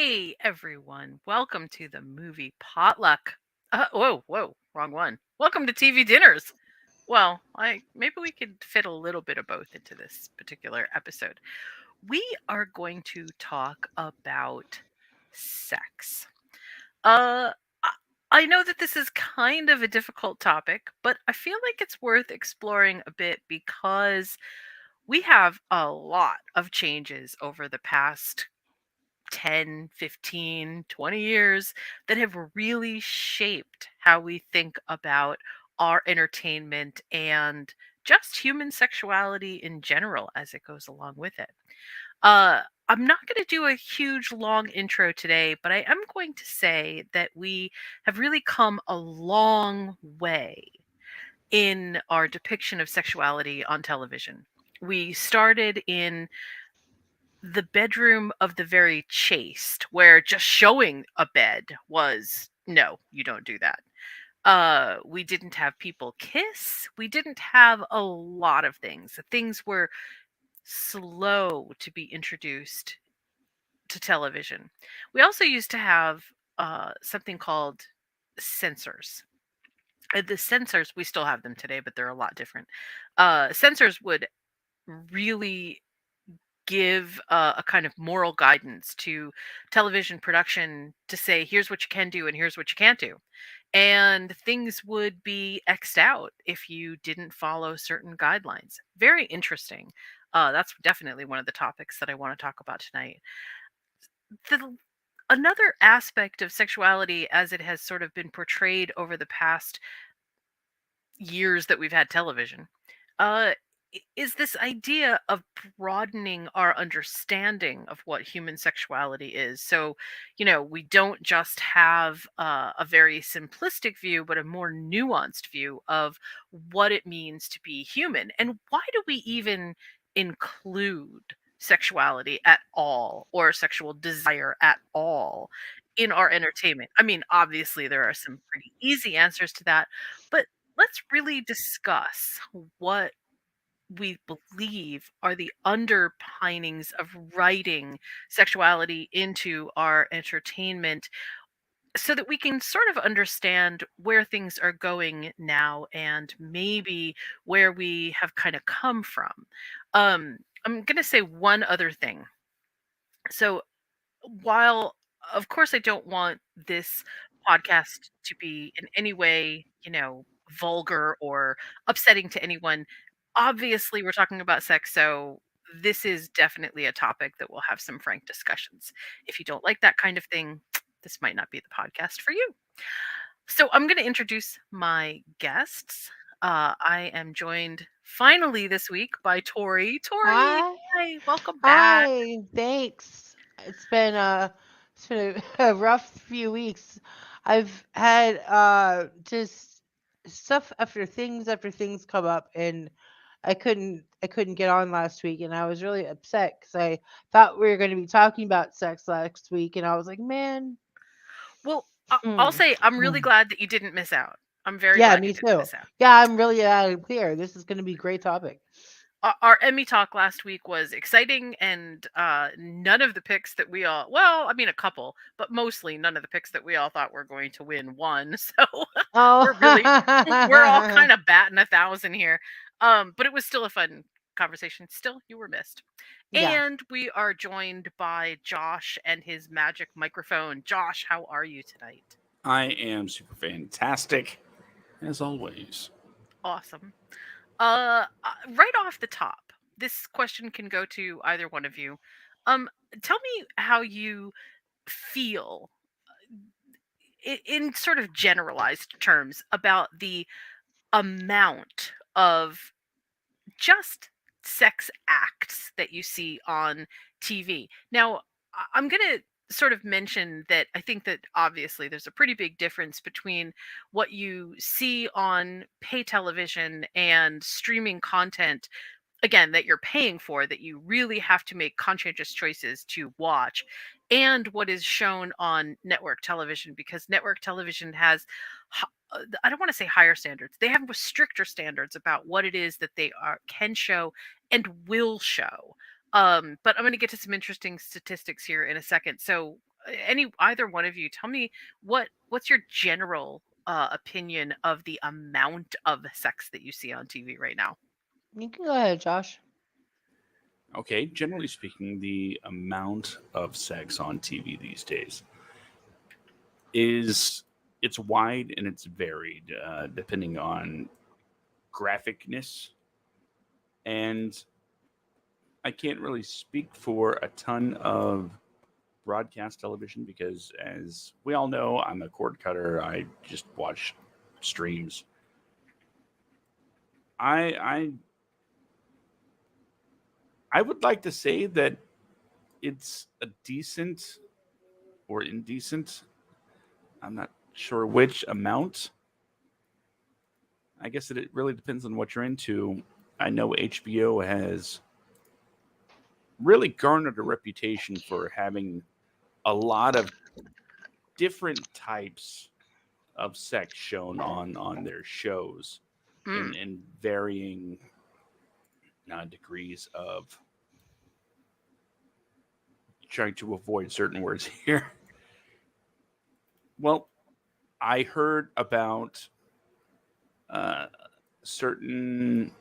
Hey everyone, welcome to the movie potluck. Whoa, wrong one. Welcome to TV dinners. Well, I maybe we could fit a little bit of both into this particular episode. We are going to talk about sex. Uh, I I know that this is kind of a difficult topic, but I feel like it's worth exploring a bit because we have a lot of changes over the past 10, 15, 20 years that have really shaped how we think about our entertainment and just human sexuality in general as it goes along with it. Uh, I'm not going to do a huge long intro today, but I am going to say that we have really come a long way in our depiction of sexuality on television. We started in the bedroom of the very chaste, where just showing a bed was no, you don't do that. We didn't have people kiss. We didn't have a lot of things. Things were slow to be introduced to television. We also used to have something called censors. The censors, we still have them today, but they're a lot different. Censors would really give a kind of moral guidance to television production to say, here's what you can do and here's what you can't do. And things would be X'd out if you didn't follow certain guidelines. Very interesting. That's definitely one of the topics that I want to talk about tonight. Another aspect of sexuality as it has sort of been portrayed over the past years that we've had television uh, is this idea of broadening our understanding of what human sexuality is. So, we don't just have a very simplistic view, but a more nuanced view of what it means to be human. And why do we even include sexuality at all or sexual desire at all in our entertainment? I mean, obviously, there are some pretty easy answers to that, but let's really discuss what we believe are the underpinnings of writing sexuality into our entertainment so that we can sort of understand where things are going now and maybe where we have kind of come from. I'm going to say one other thing. So, while of course I don't want this podcast to be in any way, vulgar or upsetting to anyone, obviously we're talking about sex, so this is definitely a topic that will have some frank discussions. If you don't like that kind of thing, this might not be the podcast for you. So I'm going to introduce my guests. I am joined finally this week by Tori. Tori, Hi. hi, welcome back. Hi. Thanks. It's been a rough few weeks. I've had just stuff after things come up, and I couldn't get on last week, and I was really upset because I thought we were going to be talking about sex last week, and I was like, man. Well, I'll Hmm, say I'm hmm. really glad that you didn't miss out. I'm very Yeah, glad you me didn't too. miss out. Yeah, I'm really clear. This is going to be a great topic. Our Emmy talk last week was exciting, and none of the picks that we all, well, I mean, a couple, but mostly none of the picks that we all thought were going to win won. So we're really, we're all Oh. kind of batting 1,000 here. But it was still a fun conversation. Still, you were missed. Yeah. And we are joined by Josh and his magic microphone. Josh, how are you tonight? I am super fantastic, as always. Awesome. Right off the top, this question can go to either one of you. Um, Tell me how you feel in sort of generalized terms about the amount of just sex acts that you see on TV. Now, I'm going to sort of mention that I think that obviously there's a pretty big difference between what you see on pay television and streaming content, again, that you're paying for, that you really have to make conscientious choices to watch, and what is shown on network television, because network television has I don't want to say higher standards, they have stricter standards about what it is that they are can show and will show. But I'm going to get to some interesting statistics here in a second. So either one of you, tell me what's your general opinion of the amount of sex that you see on TV right now? You can go ahead, Josh. Okay, generally speaking, the amount of sex on TV these days is it's wide and it's varied depending on graphicness, and I can't really speak for a ton of broadcast television because, as we all know, I'm a cord cutter. I just watch streams. I I would like to say that it's a decent or indecent. I'm not sure which amount. I guess it really depends on what you're into. I know HBO has really garnered a reputation for having a lot of different types of sex shown on their shows Mm. in varying degrees of trying to avoid certain words here. Well, I heard about uh, certain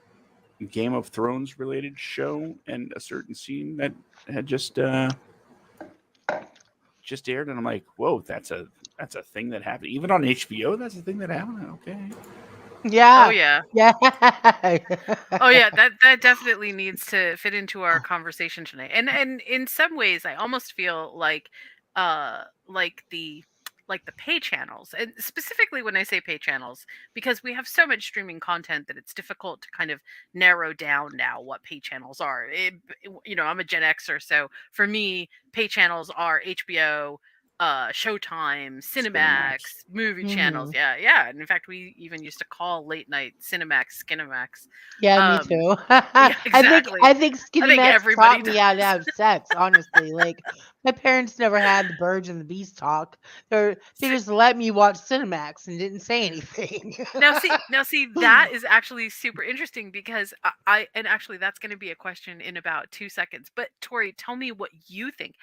Game of Thrones related show and a certain scene that had just aired, and I'm like, whoa, that's a thing that happened even on HBO. That's a thing that happened. Okay, Oh Yeah. yeah. Yeah. Oh yeah, that definitely needs to fit into our conversation tonight. And in some ways I almost feel like the pay channels. And specifically when I say pay channels, because we have so much streaming content that it's difficult to kind of narrow down now what pay channels are. I'm a Gen Xer, so for me, pay channels are HBO, Showtime, Cinemax. Cinemax, movie channels. hmm Yeah, yeah. And in fact, we even used to call late night Cinemax Skinemax. Yeah, me Um, too. yeah, I think exactly. I think I think Skinemax everybody taught does. me how to have sex, honestly. Like my parents never had the birds and the bees talk. They S- just let me watch Cinemax and didn't say anything. now see, that is actually super interesting because and actually that's going to be a question in about 2 seconds. But Tori, tell me what you think.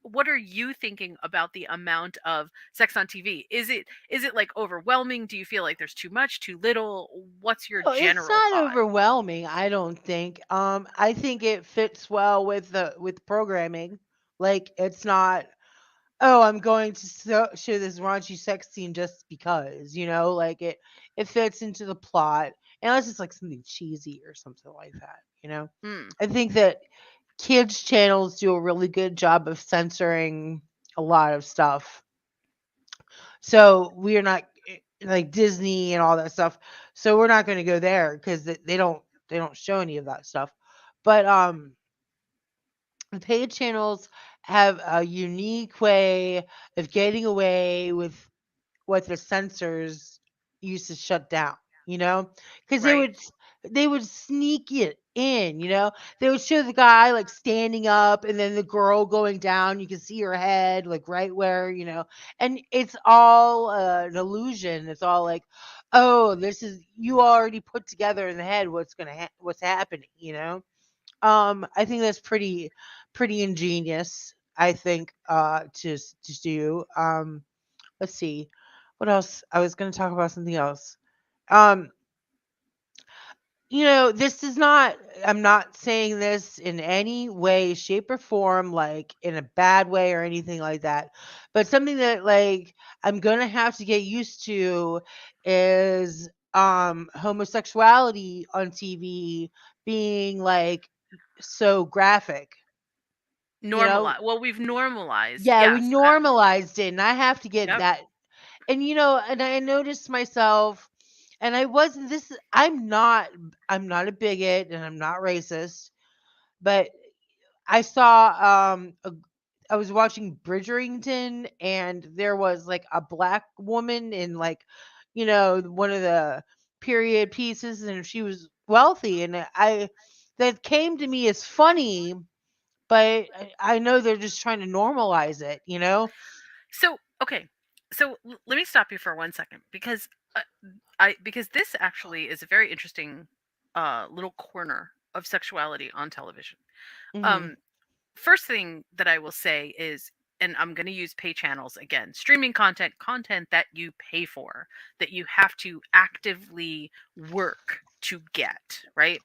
What are you thinking about the amount of sex on TV? Is it like overwhelming? Do you feel like there's too much, too little? What's your Oh, it's general not thought? overwhelming, I don't think. I think it fits well with the with programming. Like it's not, oh, I'm going to show this raunchy sex scene just because, like it fits into the plot, unless it's like something cheesy or something like that. Mm, I think that kids channels do a really good job of censoring a lot of stuff. So we are not like Disney and all that stuff. So we're not going to go there because they don't show any of that stuff. But the paid channels have a unique way of getting away with what the censors used to shut down, because they right. would sneak it in, they would show the guy like standing up and then the girl going down, you can see her head like right where, and it's all an illusion. It's all like, oh, this is, you already put together in the head what's happening, I think that's pretty ingenious, I think, to do. Let's see. What else? I was going to talk about something else. Um, this is not, I'm not saying this in any way, shape, or form, like in a bad way or anything like that. But something that, like, I'm going to have to get used to is homosexuality on TV being like so graphic, you know? Normalize. Well, we've normalized. Yeah, we Yes. normalized it, and I have to get Yep. that. And and I noticed myself, and I'm not a bigot and I'm not racist, but I saw I was watching Bridgerton, and there was like a black woman in, like, one of the period pieces, and she was wealthy, and I that came to me as funny, but I know they're just trying to normalize it. So, okay. So let me stop you for 1 second because because this actually is a very interesting little corner of sexuality on television. Mhm. Um, First thing that I will say is, and I'm going to use pay channels again, streaming content that you pay for, that you have to actively work to get, right?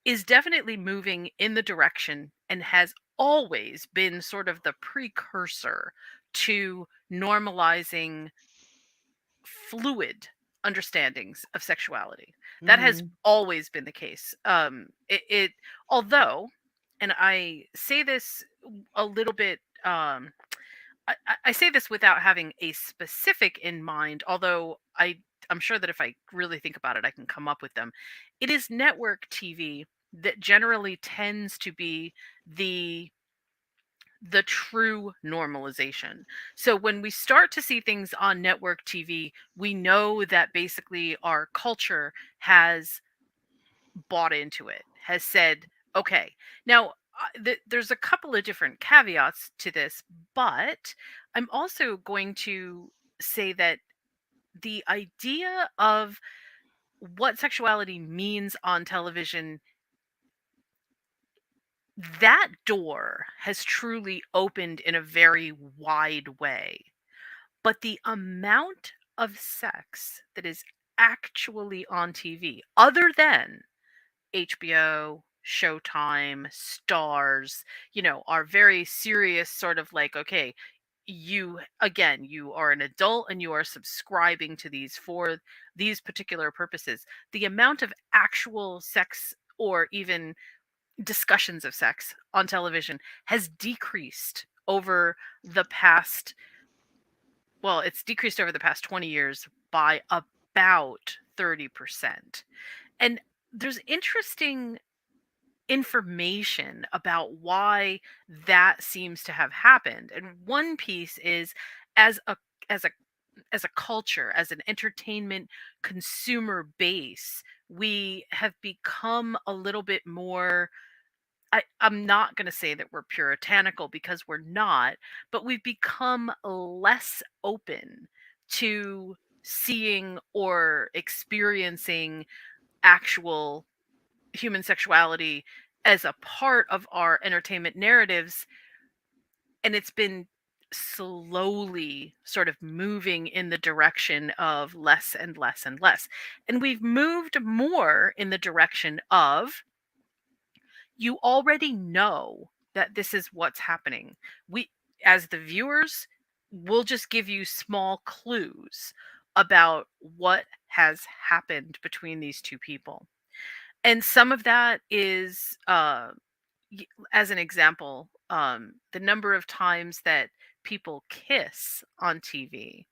Is definitely moving in the direction and has always been sort of the precursor to normalizing fluid understandings of sexuality. That has Mhm. always been the case. It although, and I say this a little bit. I say this without having a specific in mind, although I'm sure that if I really think about it, I can come up with them. It is network TV that generally tends to be the the true normalization. So when we start to see things on network TV, we know that basically our culture has bought into it, has said, okay, now there's a couple of different caveats to this, but I'm also going to say that the idea of what sexuality means on television, that door has truly opened in a very wide way. But the amount of sex that is actually on TV, other than HBO, Showtime, Stars, are very serious, sort of like, okay, you are an adult and you are subscribing to these for these particular purposes. The amount of actual sex or even discussions of sex on television has decreased over the past, well, it's decreased over the past 20 years by about 30%. And there's interesting information about why that seems to have happened. And one piece is, as a as a as a culture, as an entertainment consumer base, we have become a little bit more, I'm not going to say that we're puritanical because we're not, but we've become less open to seeing or experiencing actual human sexuality as a part of our entertainment narratives. And it's been slowly sort of moving in the direction of less and less and less. And we've moved more in the direction of, you already know that this is what's happening. We, as the viewers, will just give you small clues about what has happened between these two people. And some of that is, as an example, the number of times that people kiss on TV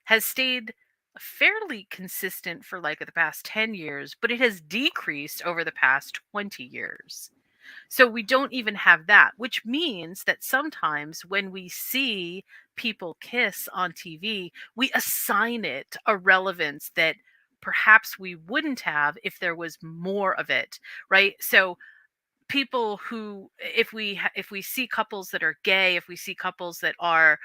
has stayed fairly consistent for like the past 10 years, but it has decreased over the past 20 years. So we don't even have that, which means that sometimes when we see people kiss on TV, we assign it a relevance that perhaps we wouldn't have if there was more of it, right? So people who, if we see couples that are gay, if we see couples that are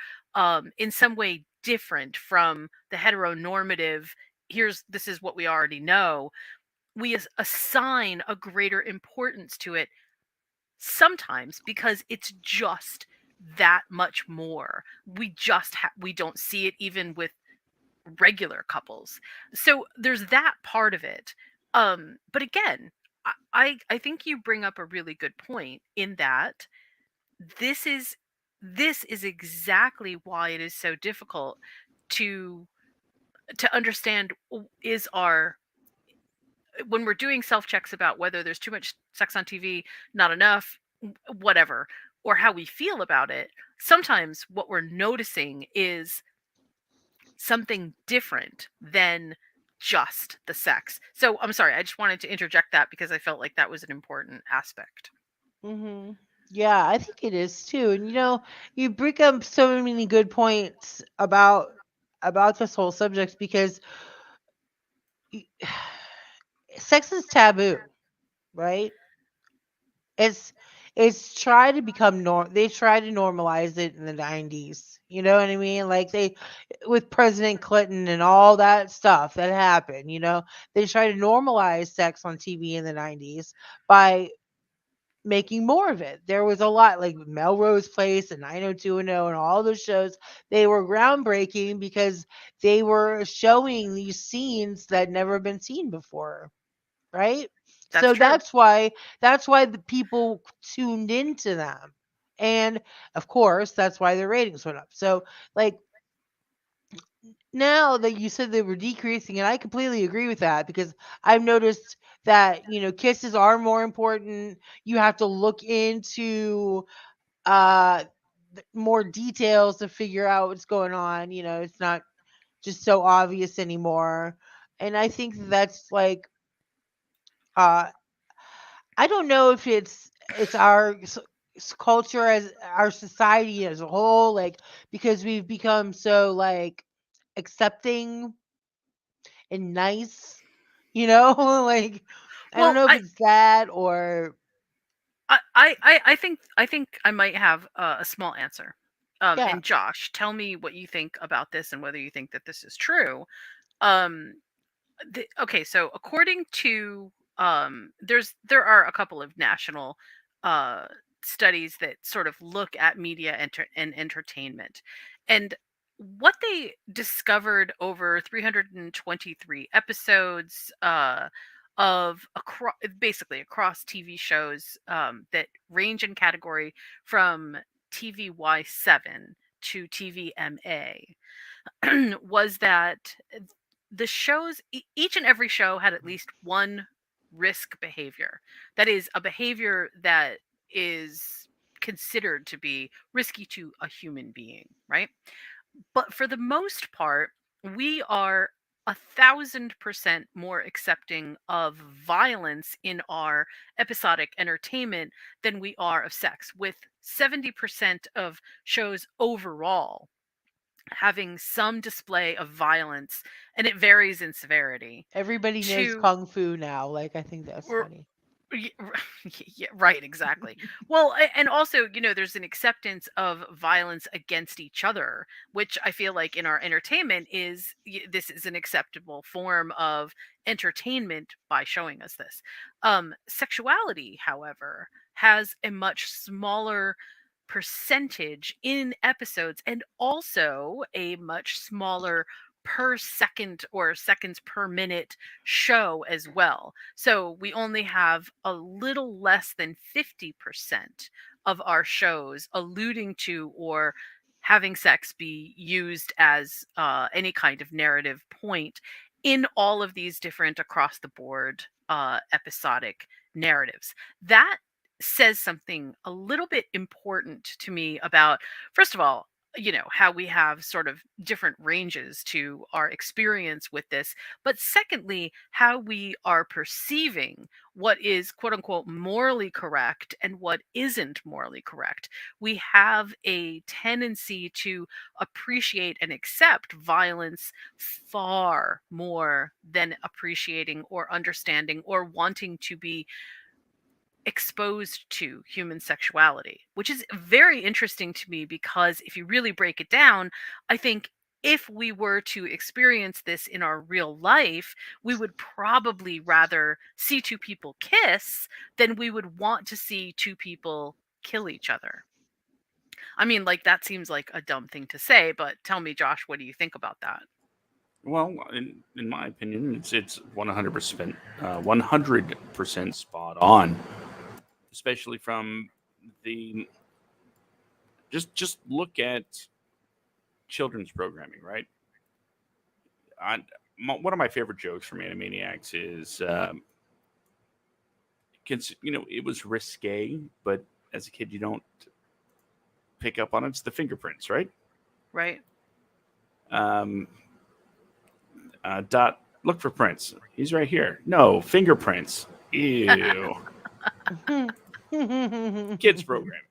in some way different from the heteronormative, this is what we already know, we assign a greater importance to it, sometimes because it's just that much more. We don't see it even with regular couples. So there's that part of it. But again, I think you bring up a really good point in that this is this is exactly why it is so difficult to understand, is our, when we're doing self checks about whether there's too much sex on TV, not enough, whatever, or how we feel about it, sometimes what we're noticing is something different than just the sex. So I'm sorry, I just wanted to interject that because I felt like that was an important aspect. Mhm. Yeah, I think it is too. And you bring up so many good points about this whole subject because y- sex is taboo, right? It's it's tried to become they tried to normalize it in the 90s. You know what I mean? Like they, with President Clinton and all that stuff that happened, they tried to normalize sex on TV in the 90s by making more of it. There was a lot like Melrose Place and 90210 and all those shows. They were groundbreaking because they were showing these scenes that never been seen before, right? That's So true. that's why the people tuned into them. And of course, that's why their ratings went up. So like now that you said they were decreasing, and I completely agree with that because I've noticed that, kisses are more important. You have to look into uh more details to figure out what's going on. It's not just so obvious anymore. And I think that's like uh I don't know if it's our culture as our society as a whole, like because we've become so like accepting and nice, like I don't Well, know if it's that or I think I might have a small answer. yeah. And Josh, tell me what you think about this and whether you think that this is true. Um, okay, so according to there are a couple of national uh studies that sort of look at media and entertainment, and what they discovered over 323 episodes of basically across TV shows that range in category from TVY7 to TVMA was that the shows each and every show had at least one risk behavior, that is a behavior that is considered to be risky to a human being, right? But for the most part, we are 1,000% more accepting of violence in our episodic entertainment than we are of sex, with 70% of shows overall having some display of violence, and it varies in severity. Everybody knows To kung fu now. Like I think that's or funny. yeah, right, exactly. Well, and also, there's an acceptance of violence against each other, which I feel like in our entertainment this is an acceptable form of entertainment by showing us this. Sexuality, however, has a much smaller percentage in episodes and also a much smaller per second or seconds per minute show as well. So we only have a little less than 50% of our shows alluding to or having sex be used as any kind of narrative point in all of these different across the board episodic narratives. That says something a little bit important to me about, first of all, how we have sort of different ranges to our experience with this, but secondly, how we are perceiving what is quote unquote morally correct and what isn't morally correct. We have a tendency to appreciate and accept violence far more than appreciating or understanding or wanting to be exposed to human sexuality, which is very interesting to me because if you really break it down, I think if we were to experience this in our real life, we would probably rather see two people kiss than we would want to see two people kill each other. I mean, like, that seems like a dumb thing to say, but tell me, Josh, what do you think about that? Well, in my opinion, it's 100% 100% spot on, especially from the just look at children's programming, right? One of my favorite jokes from Animaniacs is, it was risque, but as a kid, you don't pick up on it. It's the fingerprints, right? Right? Um, Dot, look for prints. He's right here. No, fingerprints. Ew. Kids program.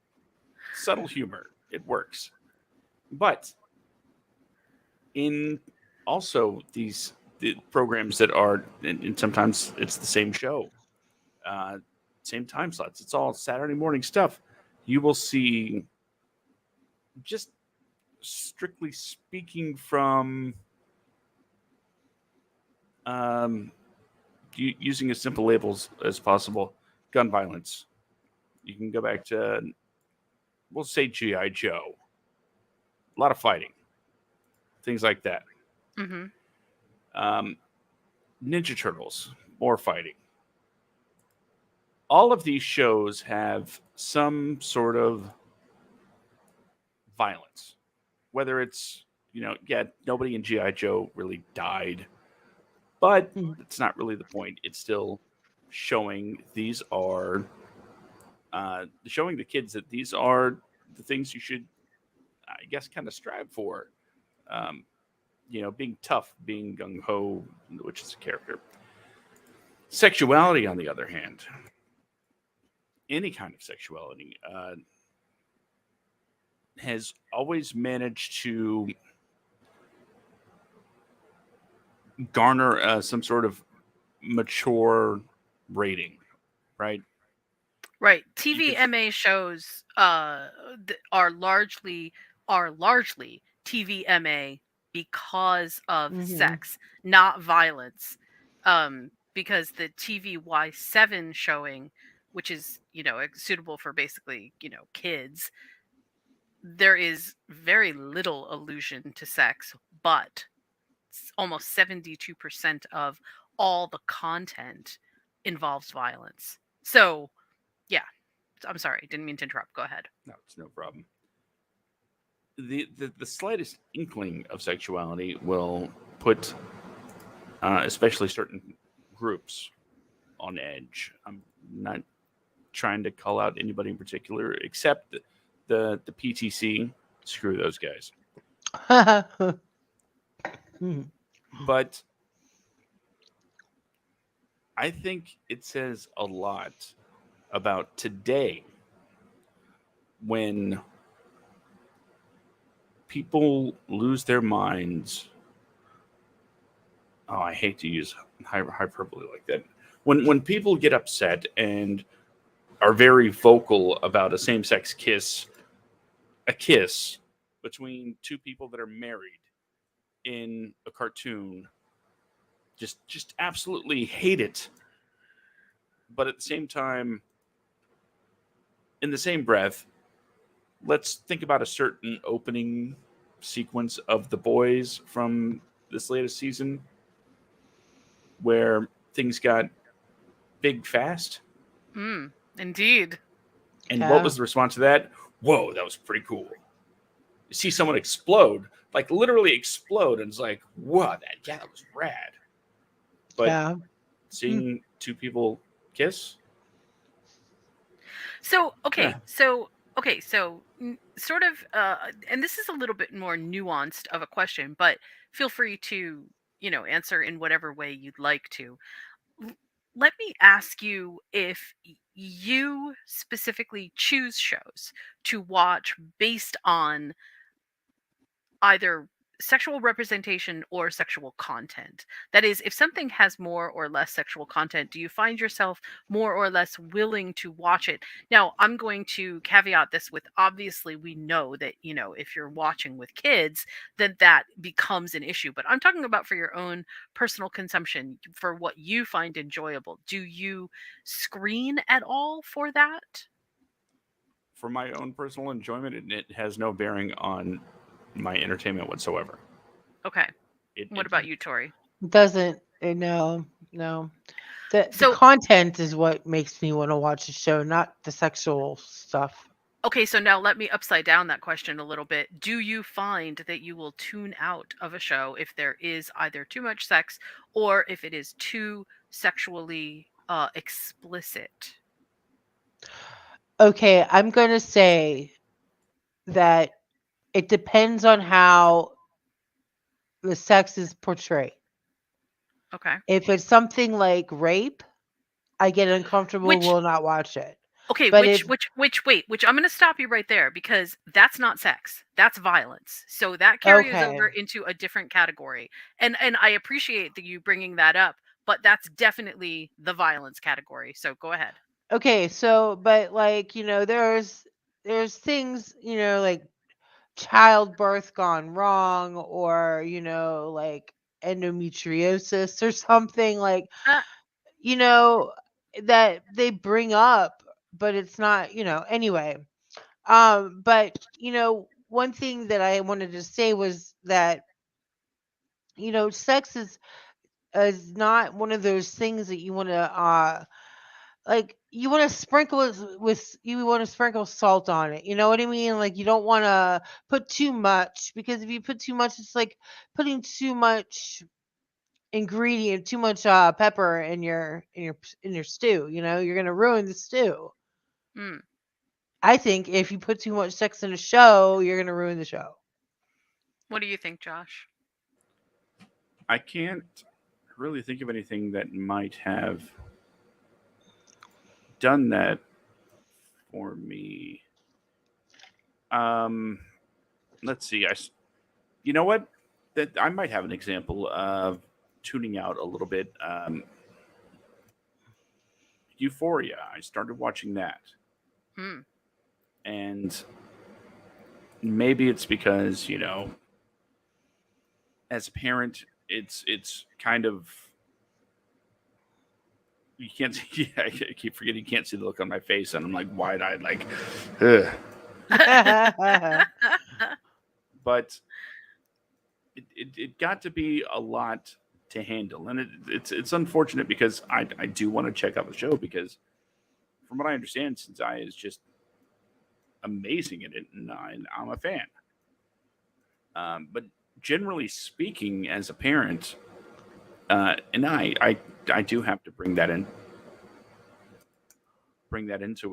Subtle humor. It works. But in also the programs that are, and sometimes it's the same show, uh, same time slots. It's all Saturday morning stuff. You will see, just strictly speaking, from using as simple labels as possible, gun violence, You can go back to, we'll say G.I. Joe. A lot of fighting, things like that. Mm-hmm. Um, Ninja Turtles, more fighting. All of these shows have some sort of violence, whether it's, yeah, nobody in GI Joe really died, but Mhm. it's not really the point. It's still showing these are showing the kids that these are the things you should, I guess, kind of strive for. Um, being tough, being gung ho, which is a character. Sexuality, on the other hand, any kind of sexuality, has always managed to garner some sort of mature rating, right? Right. You can, TVMA shows are largely TVMA because of Mhm. sex, not violence. Because the TVY7 showing, which is, suitable for basically, kids, there is very little allusion to sex, but almost 72% of all the content involves violence. So, yeah, I'm sorry, didn't mean to interrupt. Go ahead. no, it's no problem. The slightest inkling of sexuality will put, especially certain groups, on edge. I'm not trying to call out anybody in particular, except the PTC. Screw those guys. Mhm. But I think it says a lot about today when people lose their minds. Oh, I hate to use hyperbole like that. When people get upset and are very vocal about a same-sex kiss, a kiss between two people that are married in a cartoon, just absolutely hate it. But at the same time, in the same breath, let's think about a certain opening sequence of The Boys from this latest season where things got big fast. Indeed. And what Yeah. was the response to that? Whoa, that was pretty cool. You see someone explode, like literally explode, and it's like, whoa, that was rad. But Yeah. seeing two people kiss, So, eh, sort of, and this is a little bit more nuanced of a question, but feel free to, answer in whatever way you'd like to. L- Let me ask you if you specifically choose shows to watch based on either sexual representation or sexual content. That is, if something has more or less sexual content, do you find yourself more or less willing to watch it? Now, I'm going to caveat this with, obviously we know that, if you're watching with kids, then that becomes an issue. But I'm talking about for your own personal consumption, for what you find enjoyable. Do you screen at all for that? for my own personal enjoyment, it has no bearing on my entertainment whatsoever. Okay. It, What it about you, Tori? Doesn't no, no. The So, content is what makes me want to watch the show, not the sexual stuff. okay, so now let me upside down that question a little bit. Do you find that you will tune out of a show if there is either too much sex or if it is too sexually explicit? Okay, I'm going to say that it depends on how the sex is portrayed. Okay. If it's something like rape, I get uncomfortable, Which will not watch it. okay, But if which I'm going to stop you right there because that's not sex. That's violence. So that carries okay, over into a different category. And I appreciate that you bringing that up, but that's definitely the violence category. So go ahead. okay, so but like, there's things, like childbirth gone wrong, or like endometriosis or something, like, Uh, you know that they bring up but it's not, anyway. But one thing that I wanted to say was that sex is not one of those things that you want to like you want to sprinkle it with you want to sprinkle salt on it. You know what I mean? Like you don't want to put too much, because if you put too much, it's like putting too much ingredient, too much pepper in your stew. You're gonna ruin the stew. Mm. I think if you put too much sex in a show, you're gonna ruin the show. What do you think, Josh? I can't really think of anything that might have done that for me. Um, let's see. You know what? That I might have an example of tuning out a little bit. Euphoria. I started watching that, Mm. and maybe it's because as a parent, it's kind of you can't see. Yeah, I keep forgetting you can't see the look on my face, and I'm like wide eyed, like, ugh. But it got to be a lot to handle, and it's unfortunate because I do want to check out the show because from what I understand, Sensei is just amazing in it, and I'm a fan. But generally speaking, as a parent, and I do have to bring that into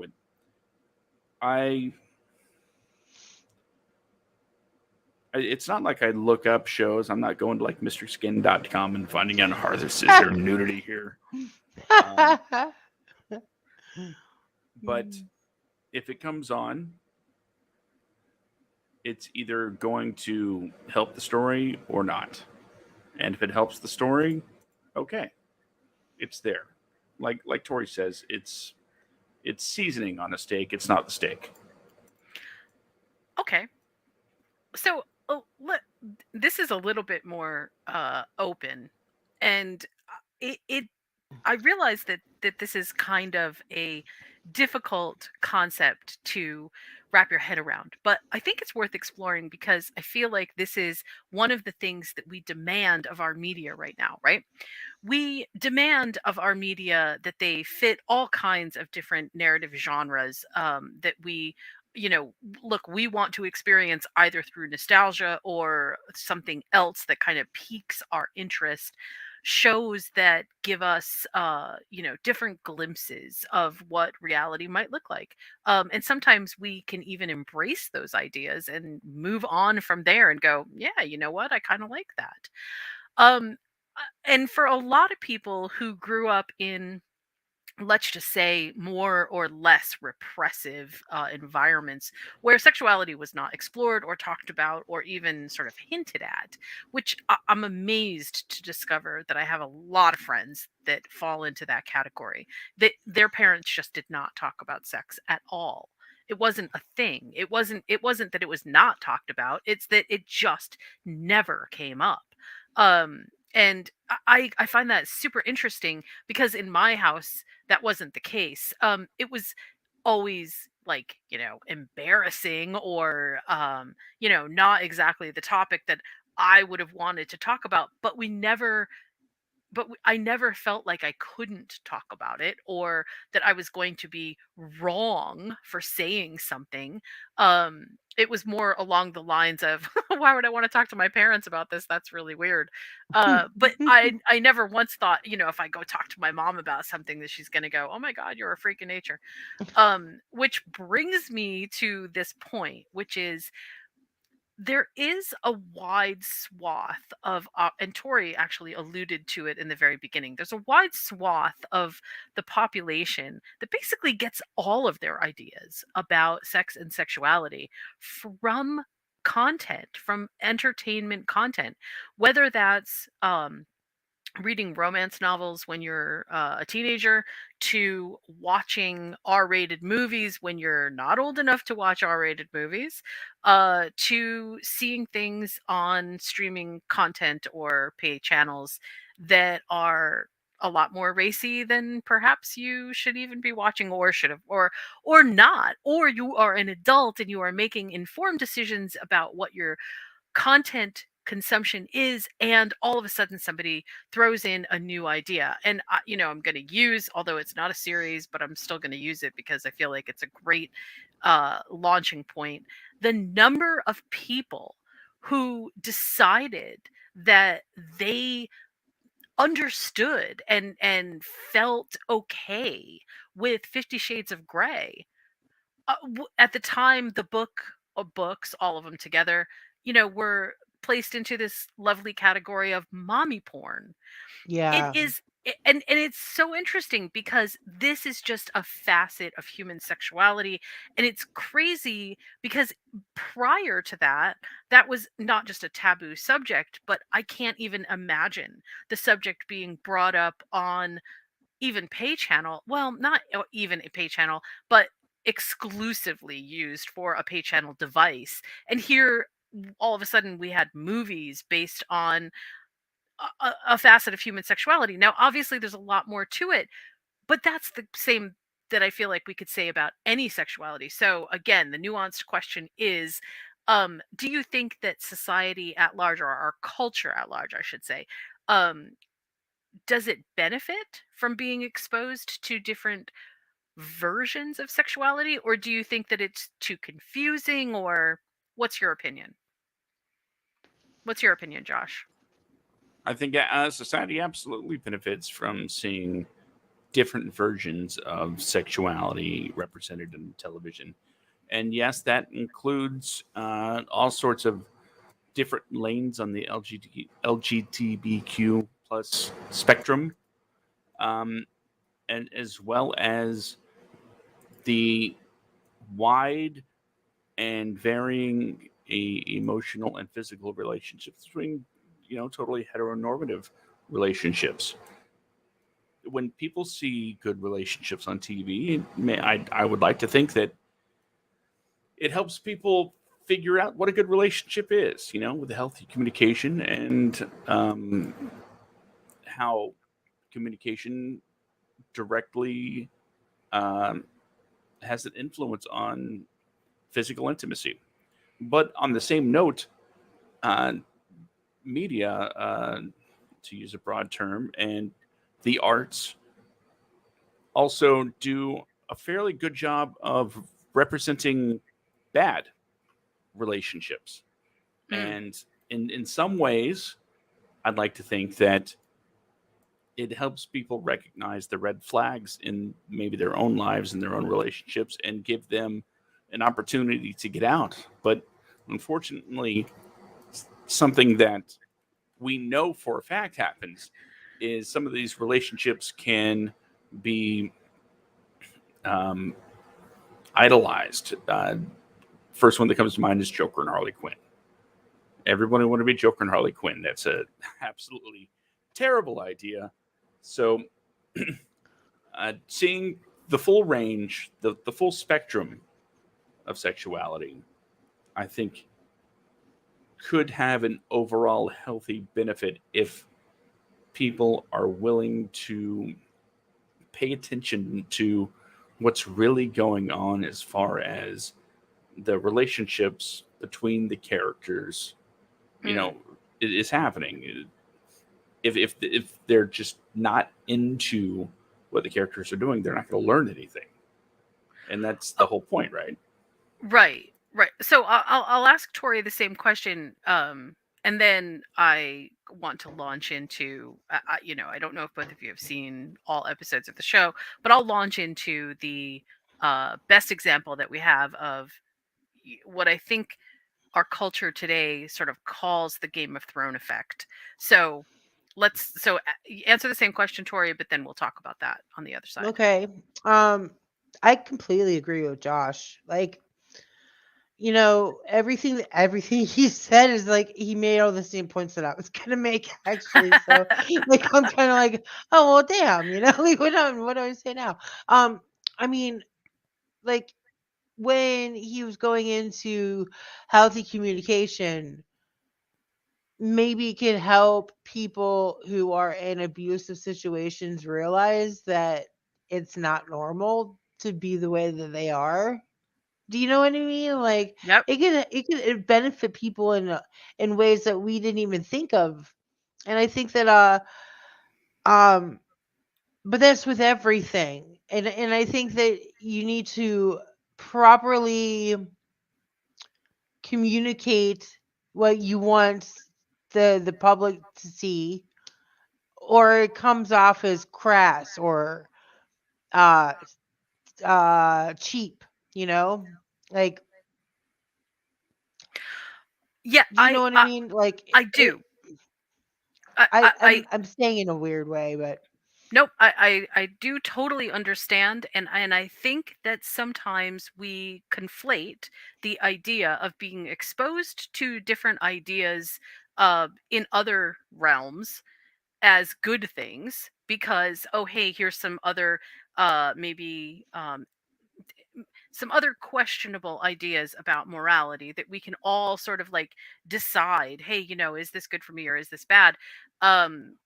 it. It's not like I look up shows. I'm not going to like MrSkin.com and finding out is there nudity here. But if it comes on, it's either going to help the story or not. And if it helps the story, okay, it's there. Like Tori says, it's seasoning on a steak. It's not the steak. Okay. So this is a little bit more open, and it I realize that this is kind of a difficult concept to wrap your head around, but I think it's worth exploring because I feel like this is one of the things that we demand of our media right now, right? We demand of our media that they fit all kinds of different narrative genres, that we look, we want to experience either through nostalgia or something else that kind of piques our interest, shows that give us different glimpses of what reality might look like, and sometimes we can even embrace those ideas and move on from there and go, yeah, you know what, I kind of like that. um and for a lot of people who grew up in, let's just say, more or less repressive environments where sexuality was not explored or talked about or even sort of hinted at, which I'm amazed to discover that I have a lot of friends that fall into that category, that their parents just did not talk about sex at all. It wasn't a thing. It wasn't that it was not talked about, it's that it just never came up. And I find that super interesting because in my house that wasn't the case. It was always like, embarrassing or, not exactly the topic that I would have wanted to talk about, but I never felt like I couldn't talk about it or that I was going to be wrong for saying something. It was more along the lines of, "Why would I want to talk to my parents about this? That's really weird." But I never once thought, if I go talk to my mom about something, that she's going to go, "Oh my God, you're a freak of nature." Which brings me to this point, which is there is a wide swath of, and Tori actually alluded to it in the very beginning. There's a wide swath of the population that basically gets all of their ideas about sex and sexuality from content, from entertainment content, whether that's reading romance novels when you're a teenager, to watching R-rated movies when you're not old enough to watch R-rated movies, to seeing things on streaming content or pay channels that are a lot more racy than perhaps you should even be watching, or should have, or not, or you are an adult and you are making informed decisions about what your content consumption is, and all of a sudden somebody throws in a new idea. And I'm going to use, although it's not a series, but I'm still going to use it because I feel like it's a great launching point. The number of people who decided that they understood and felt okay with 50 Shades of Grey. At the time, the book of books, all of them together, were placed into this lovely category of mommy porn. It Yeah. is, and it's so interesting because this is just a facet of human sexuality, and it's crazy because prior to that, that was not just a taboo subject, but I can't even imagine the subject being brought up on even pay channel. Well, not even a pay channel, but exclusively used for a pay channel device. And here, all of a sudden, we had movies based on a facet of human sexuality. Now, obviously, there's a lot more to it, but that's the same that I feel like we could say about any sexuality. So, again, the nuanced question is, do you think that society at large, or our culture at large, I should say, um, does it benefit from being exposed to different versions of sexuality, or do you think that it's too confusing, or what's your opinion? What's your opinion, Josh? I think society absolutely benefits from seeing different versions of sexuality represented in television. And yes, that includes all sorts of different lanes on the LGBTQ plus spectrum, um, and as well as the wide and varying emotional and physical relationships between, totally heteronormative relationships. When people see good relationships on TV, I would like to think that it helps people figure out what a good relationship is, with healthy communication, and how communication directly um, has an influence on physical intimacy. But on the same note, uh, media, to use a broad term, and the arts also do a fairly good job of representing bad relationships. Mm. And in some ways, I'd like to think that it helps people recognize the red flags in maybe their own lives and their own relationships, and give them an opportunity to get out. But unfortunately, something that we know for a fact happens is some of these relationships can be um, idolized. First one that comes to mind is Joker and Harley Quinn. Everybody want to be Joker and Harley Quinn. That's a absolutely terrible idea. So, seeing the full range, the full spectrum of sexuality, I think could have an overall healthy benefit if people are willing to pay attention to what's really going on as far as the relationships between the characters, you Mm. know, is happening. If they're just not into what the characters are doing, they're not going to learn anything, and that's the whole point, right? Right, right. So I'll ask Tori the same question, and then I want to launch into, I don't know if both of you have seen all episodes of the show, but I'll launch into the best example that we have of what I think our culture today sort of calls the Game of Thrones effect. So answer the same question, Tori, but then we'll talk about that on the other side. Okay. I completely agree with Josh. Like, everything he said is like he made all the same points that I was gonna make actually. So like I'm kind of like, oh well, damn, like what do I say now? I mean, like when he was going into healthy communication, maybe can help people who are in abusive situations realize that it's not normal to be the way that they are. Do you know what I mean? Like Yep. it benefit people in ways that we didn't even think of. And I think that um but that's with everything. And I think that you need to properly communicate what you want the public to see, or it comes off as crass or uh cheap, you know? Like, Yeah, do you know what I mean? Like I do. I'm saying in a weird way, but Nope, I do totally understand, and I think that sometimes we conflate the idea of being exposed to different ideas in other realms as good things because, oh hey, here's some other maybe some other questionable ideas about morality that we can all sort of like decide, hey, is this good for me or is this bad? um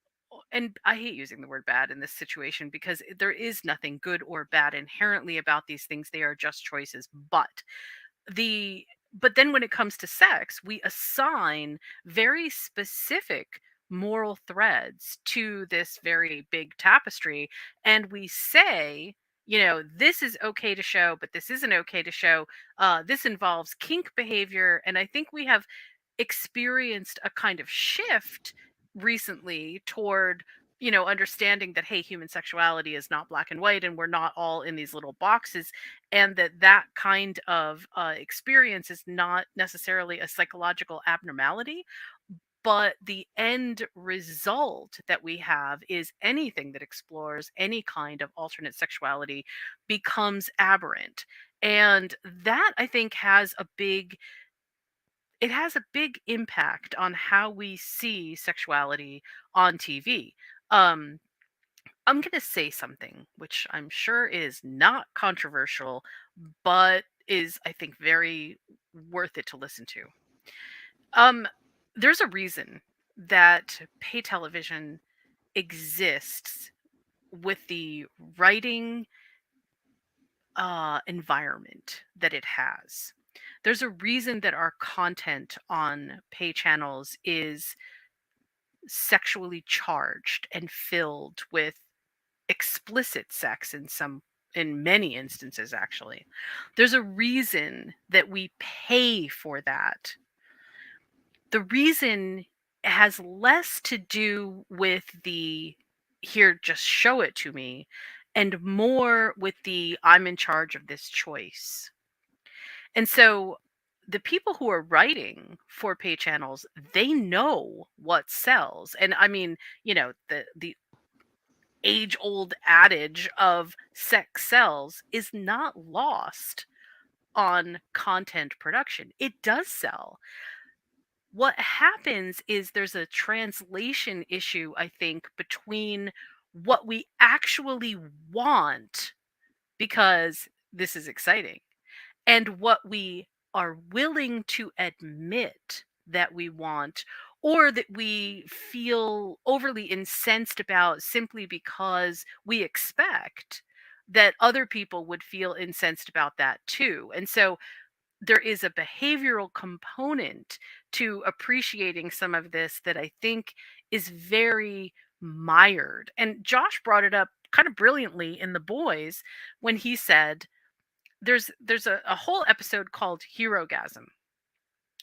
and I hate using the word bad in this situation because there is nothing good or bad inherently about these things. They are just choices. The but then when it comes to sex, we assign very specific moral threads to this very big tapestry, and we say, this is okay to show, but this isn't okay to show. This involves kink behavior, and I think we have experienced a kind of shift recently toward understanding that, hey, human sexuality is not black and white and we're not all in these little boxes, and that kind of experience is not necessarily a psychological abnormality, but the end result that we have is anything that explores any kind of alternate sexuality becomes aberrant. And that, I think, has a big impact on how we see sexuality on TV. um I'm going to say something which I'm sure is not controversial, but is, I think, very worth it to listen to. Um, there's a reason that pay television exists with the writing environment that it has. There's a reason that our content on pay channels is sexually charged and filled with explicit sex in many instances. Actually, there's a reason that we pay for that. The reason has less to do with the here, just show it to me, and more with the I'm in charge of this choice. And so the people who are writing for pay channels, they know what sells. And I mean, the age old adage of sex sells is not lost on content production. It does sell. What happens is there's a translation issue, I think, between what we actually want, because this is exciting, and what we are willing to admit that we want, or that we feel overly incensed about simply because we expect that other people would feel incensed about that too. And so there is a behavioral component to appreciating some of this that I think is very mired. And Josh brought it up kind of brilliantly in The Boys when he said there's a whole episode called Herogasm.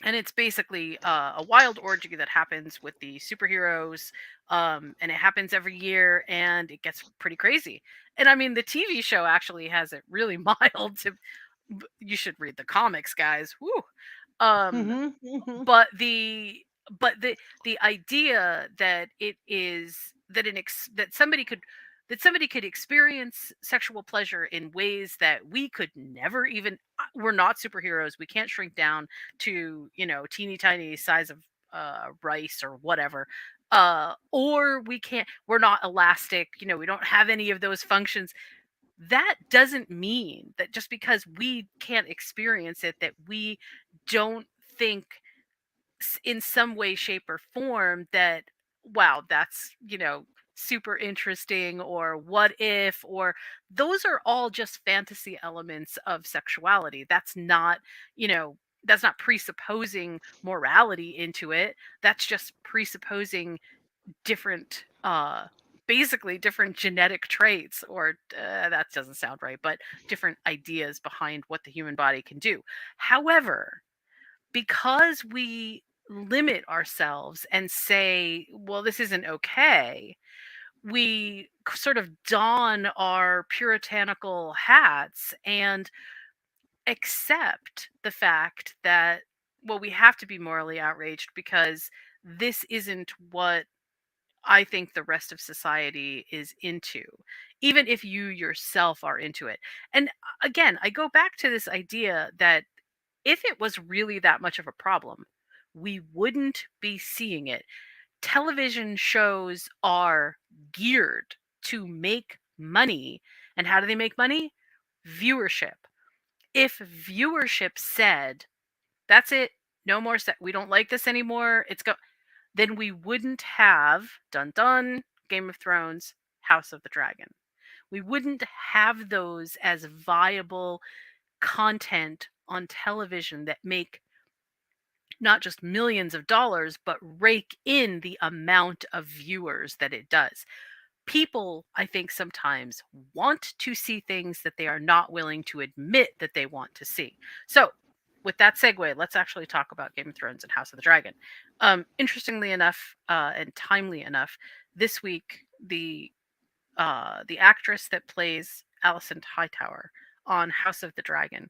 And it's basically a wild orgy that happens with the superheroes, and it happens every year, and it gets pretty crazy. And I mean, the TV show actually has it really mild. You should read the comics, guys. Woo. Um, mhm, mhm. but the idea that it is that somebody could experience sexual pleasure in ways that we could never even, we're not superheroes, we can't shrink down to teeny tiny size of rice or whatever, or we're not elastic, we don't have any of those functions. That doesn't mean that just because we can't experience it, that we don't think in some way, shape, or form that, wow, that's, super interesting, or what if, or those are all just fantasy elements of sexuality. That's not presupposing morality into it. That's just presupposing different basically different genetic traits, or that doesn't sound right, but different ideas behind what the human body can do. However, because we limit ourselves and say, well, this isn't okay, we sort of don our puritanical hats and accept the fact that, well, we have to be morally outraged because this isn't what I think the rest of society is into, even if you yourself are into it. And again, I go back to this idea that if it was really that much of a problem, we wouldn't be seeing it. Television shows are geared to make money. And how do they make money? Viewership. If viewership said, that's it, no more, we don't like this anymore, then we wouldn't have Dun Dun, Game of Thrones, House of the Dragon. We wouldn't have those as viable content on television that make not just millions of dollars, but rake in the amount of viewers that it does. People, I think, sometimes want to see things that they are not willing to admit that they want to see. So, with that segue, let's actually talk about Game of Thrones and House of the Dragon. Interestingly enough, and timely enough, this week the actress that plays Alicent Hightower on House of the Dragon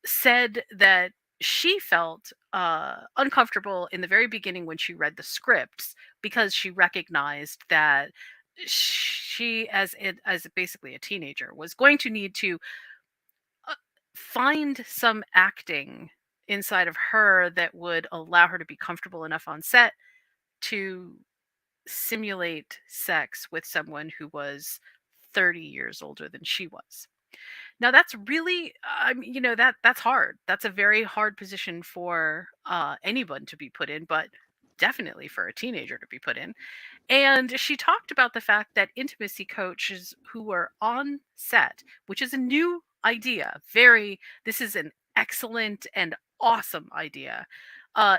said that she felt uncomfortable in the very beginning when she read the scripts, because she recognized that she, as basically a teenager, was going to need to uh, find some acting inside of her that would allow her to be comfortable enough on set to simulate sex with someone who was 30 years older than she was. Now that's really, that's hard. That's a very hard position for anyone to be put in, but definitely for a teenager to be put in. And she talked about the fact that intimacy coaches who were on set, which is a new idea, this is an excellent and awesome idea.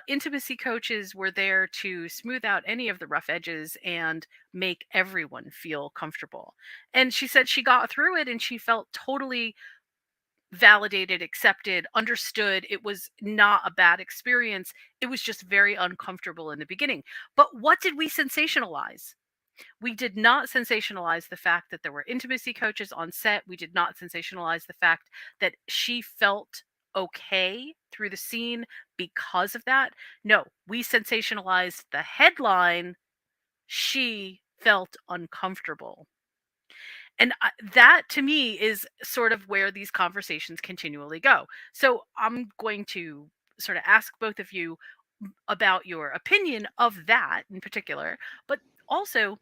Intimacy coaches were there to smooth out any of the rough edges and make everyone feel comfortable. And she said she got through it and she felt totally validated, accepted, understood. It was not a bad experience. It was just very uncomfortable in the beginning. But what did we sensationalize? We did not sensationalize the fact that there were intimacy coaches on set. We did not sensationalize the fact that she felt okay through the scene because of that. No, we sensationalized the headline, she felt uncomfortable. And that to me is sort of where these conversations continually go. So I'm going to sort of ask both of you about your opinion of that in particular, but also,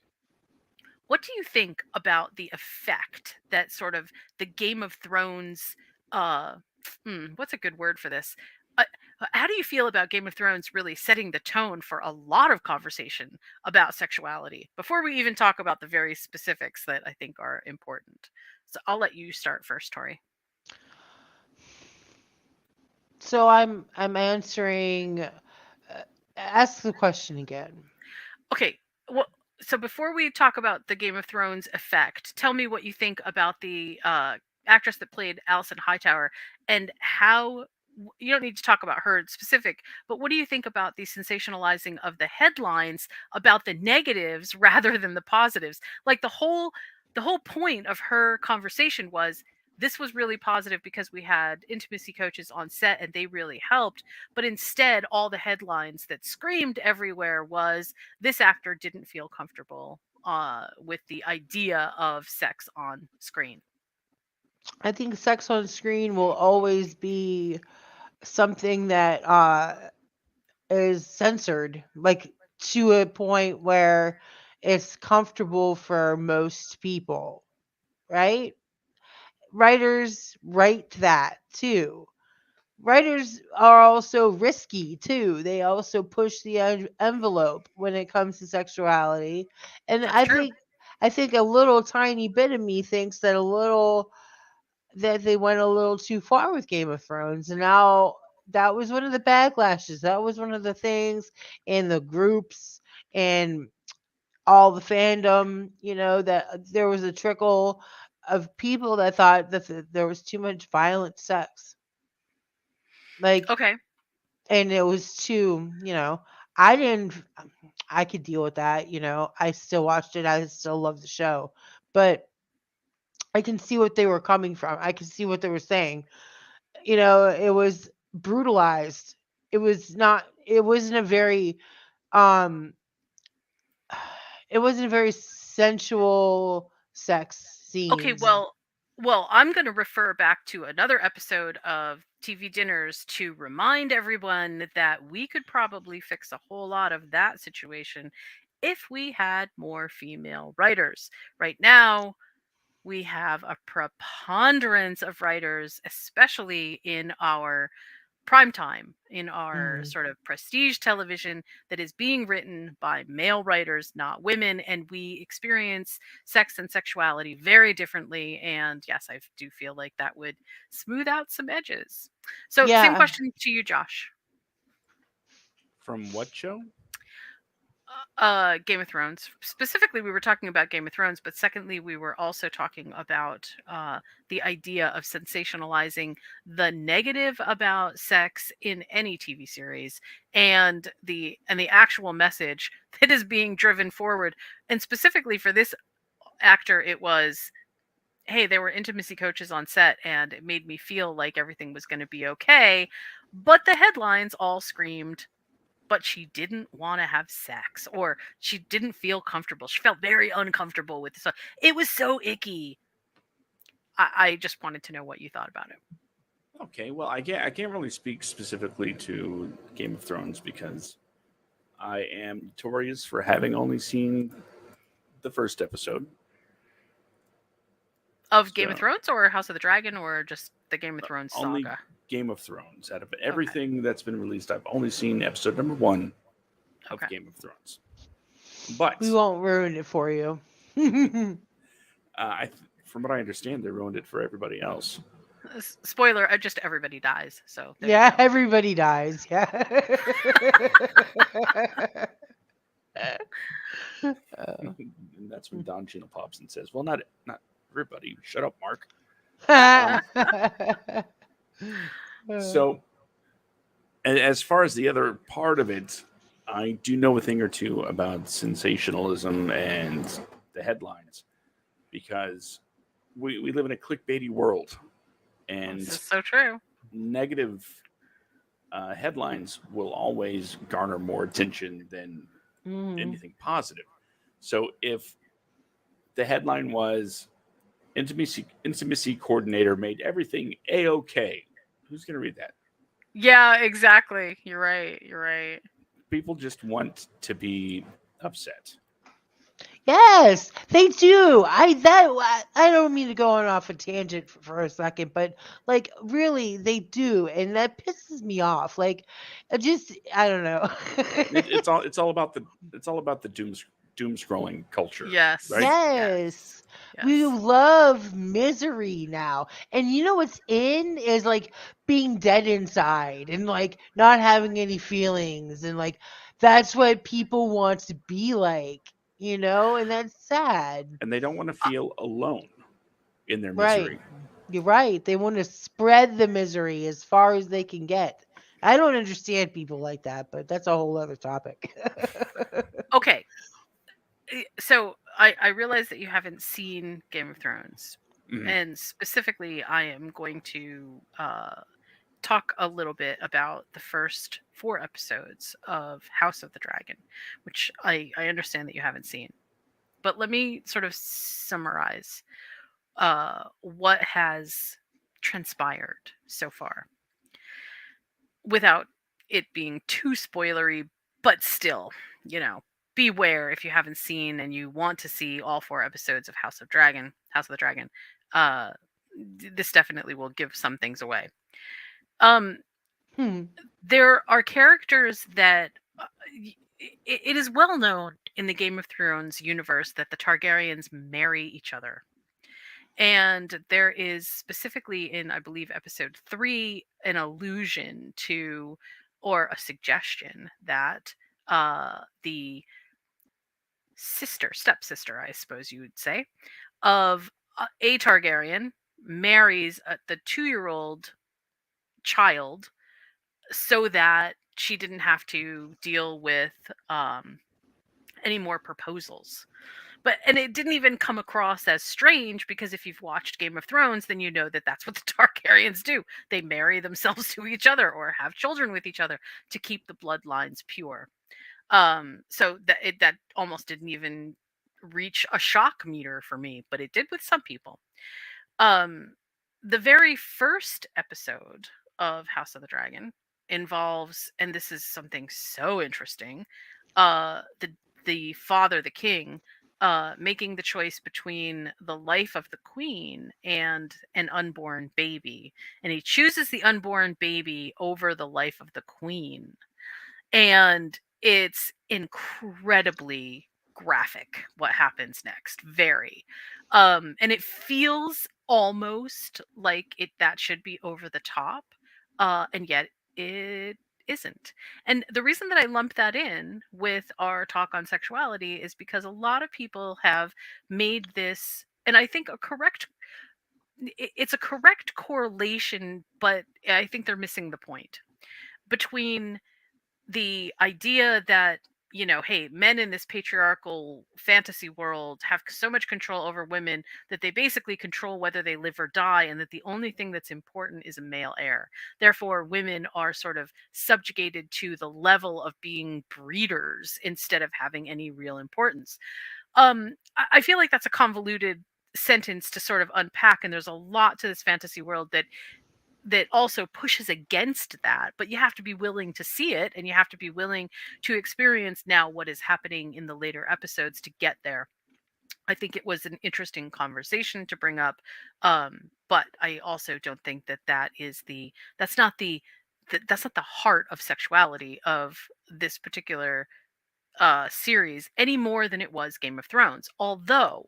what do you think about the effect that sort of the Game of Thrones, uh, what's a good word for this? Uh, how do you feel about Game of Thrones really setting the tone for a lot of conversation about sexuality before we even talk about the very specifics that I think are important? So I'll let you start first, Tori. So I'm answering. Ask the question again. Okay. Well, so before we talk about the Game of Thrones effect, tell me what you think about the actress that played Alicent Hightower, and how, you don't need to talk about her in specific, but what do you think about the sensationalizing of the headlines about the negatives rather than the positives? Like the whole point of her conversation was, this was really positive because we had intimacy coaches on set and they really helped, but instead all the headlines that screamed everywhere was, this actor didn't feel comfortable with the idea of sex on screen. I think sex on screen will always be something that is censored, like to a point where it's comfortable for most people, right? Writers write that too. writers are also risky too. They also push the envelope when it comes to sexuality, and That's true. I think a little tiny bit of me thinks that they went a little too far with Game of Thrones, and now that was one of the backlashes. That was one of the things in the groups and all the fandom, that there was a trickle of people that thought that there was too much violent sex. Like, Okay. and it was too, I didn't, I could deal with that, I still watched it. I still love the show, but I can see what they were coming from. I can see what they were saying. It was brutalized. It wasn't a very, um, it wasn't a very sensual sex Okay, scenes. well, I'm going to refer back to another episode of TV Dinners to remind everyone that we could probably fix a whole lot of that situation if we had more female writers. Right now, we have a preponderance of writers, especially in our prime time, in our Mhm. sort of prestige television, that is being written by male writers, not women. And we experience sex and sexuality very differently. And yes, I do feel like that would smooth out some edges. So, same Yeah. question to you, Josh. From what show? Game of Thrones. Specifically, we were talking about Game of Thrones, but secondly, we were also talking about the idea of sensationalizing the negative about sex in any TV series, and the actual message that is being driven forward. And specifically for this actor, it was, hey, there were intimacy coaches on set, and it made me feel like everything was going to be okay. But the headlines all screamed, but she didn't want to have sex, or she didn't feel comfortable. She felt very uncomfortable with this. It was so icky. I just wanted to know what you thought about it. Okay, well, I can't really speak specifically to Game of Thrones because I am notorious for having only seen the first episode. Of Game of So Thrones or House of the Dragon or just the Game of Thrones only saga? Game of Thrones. Out of Okay. everything that's been released, I've only seen episode number 1 of Okay. Game of Thrones. We But won't ruin it for you. from what I understand, they ruined it for everybody else. Spoiler, just everybody dies. So there you Yeah, go. everybody dies. Yeah. Oh. And that's when Don Cheadle pops and says, "Well, not everybody. Shut up, Mark." Um, so, as far as the other part of it, I do know a thing or two about sensationalism and the headlines because we live in a clickbaity world, This and is so true. negative headlines will always garner more attention than Mhm. anything positive. So if the headline was intimacy coordinator made everything a okay, who's going to read that? Yeah, exactly. You're right. You're right. People just want to be upset. Yes, they do. I don't mean to go on off a tangent for a second, but like really they do, and that pisses me off. Like, I don't know. It's all about the doom scrolling culture, right? Yes. Yes. Yes. We Yes. love misery now. And you know what's in is like being dead inside and like not having any feelings and like that's what people want to be like, and that's sad. And they don't want to feel alone in their Right. misery. You're right. They want to spread the misery as far as they can get. I don't understand people like that, but that's a whole other topic. Okay. So I realize that you haven't seen Game of Thrones, Mhm. and specifically, I am going to talk a little bit about the first 4 episodes of House of the Dragon, which I understand that you haven't seen. But let me sort of summarize what has transpired so far without it being too spoilery, but still, beware if you haven't seen and you want to see all 4 episodes of House of the Dragon. Uh, this definitely will give some things away. Um, Hmm. There are characters that it is well known in the Game of Thrones universe that the Targaryens marry each other. And there is specifically in, I believe, episode 3, an allusion to, or a suggestion that the stepsister, I suppose you would say, of a Targaryen marries the 2-year-old child so that she didn't have to deal with um, any more proposals. And it didn't even come across as strange, because if you've watched Game of Thrones, then you know that that's what the Targaryens do. They marry themselves to each other or have children with each other to keep the bloodlines pure. So that almost didn't even reach a shock meter for me, but it did with some people. Um, the very first episode of House of the Dragon involves, and this is something so interesting, the father, the king, making the choice between the life of the queen and an unborn baby, and he chooses the unborn baby over the life of the queen, and it's incredibly graphic what happens next, very. And it feels almost like that should be over the top, and yet it isn't. And the reason that I lump that in with our talk on sexuality is because a lot of people have made this, and I think it's a correct correlation, but I think they're missing the point between the idea that, hey, men in this patriarchal fantasy world have so much control over women that they basically control whether they live or die, and that the only thing that's important is a male heir. Therefore, women are sort of subjugated to the level of being breeders instead of having any real importance. I feel like that's a convoluted sentence to sort of unpack, and there's a lot to this fantasy world that also pushes against that, but you have to be willing to see it, and you have to be willing to experience now what is happening in the later episodes to get there. I think it was an interesting conversation to bring up, but I also don't think that that's not that's not the heart of sexuality of this particular series any more than it was Game of Thrones. Although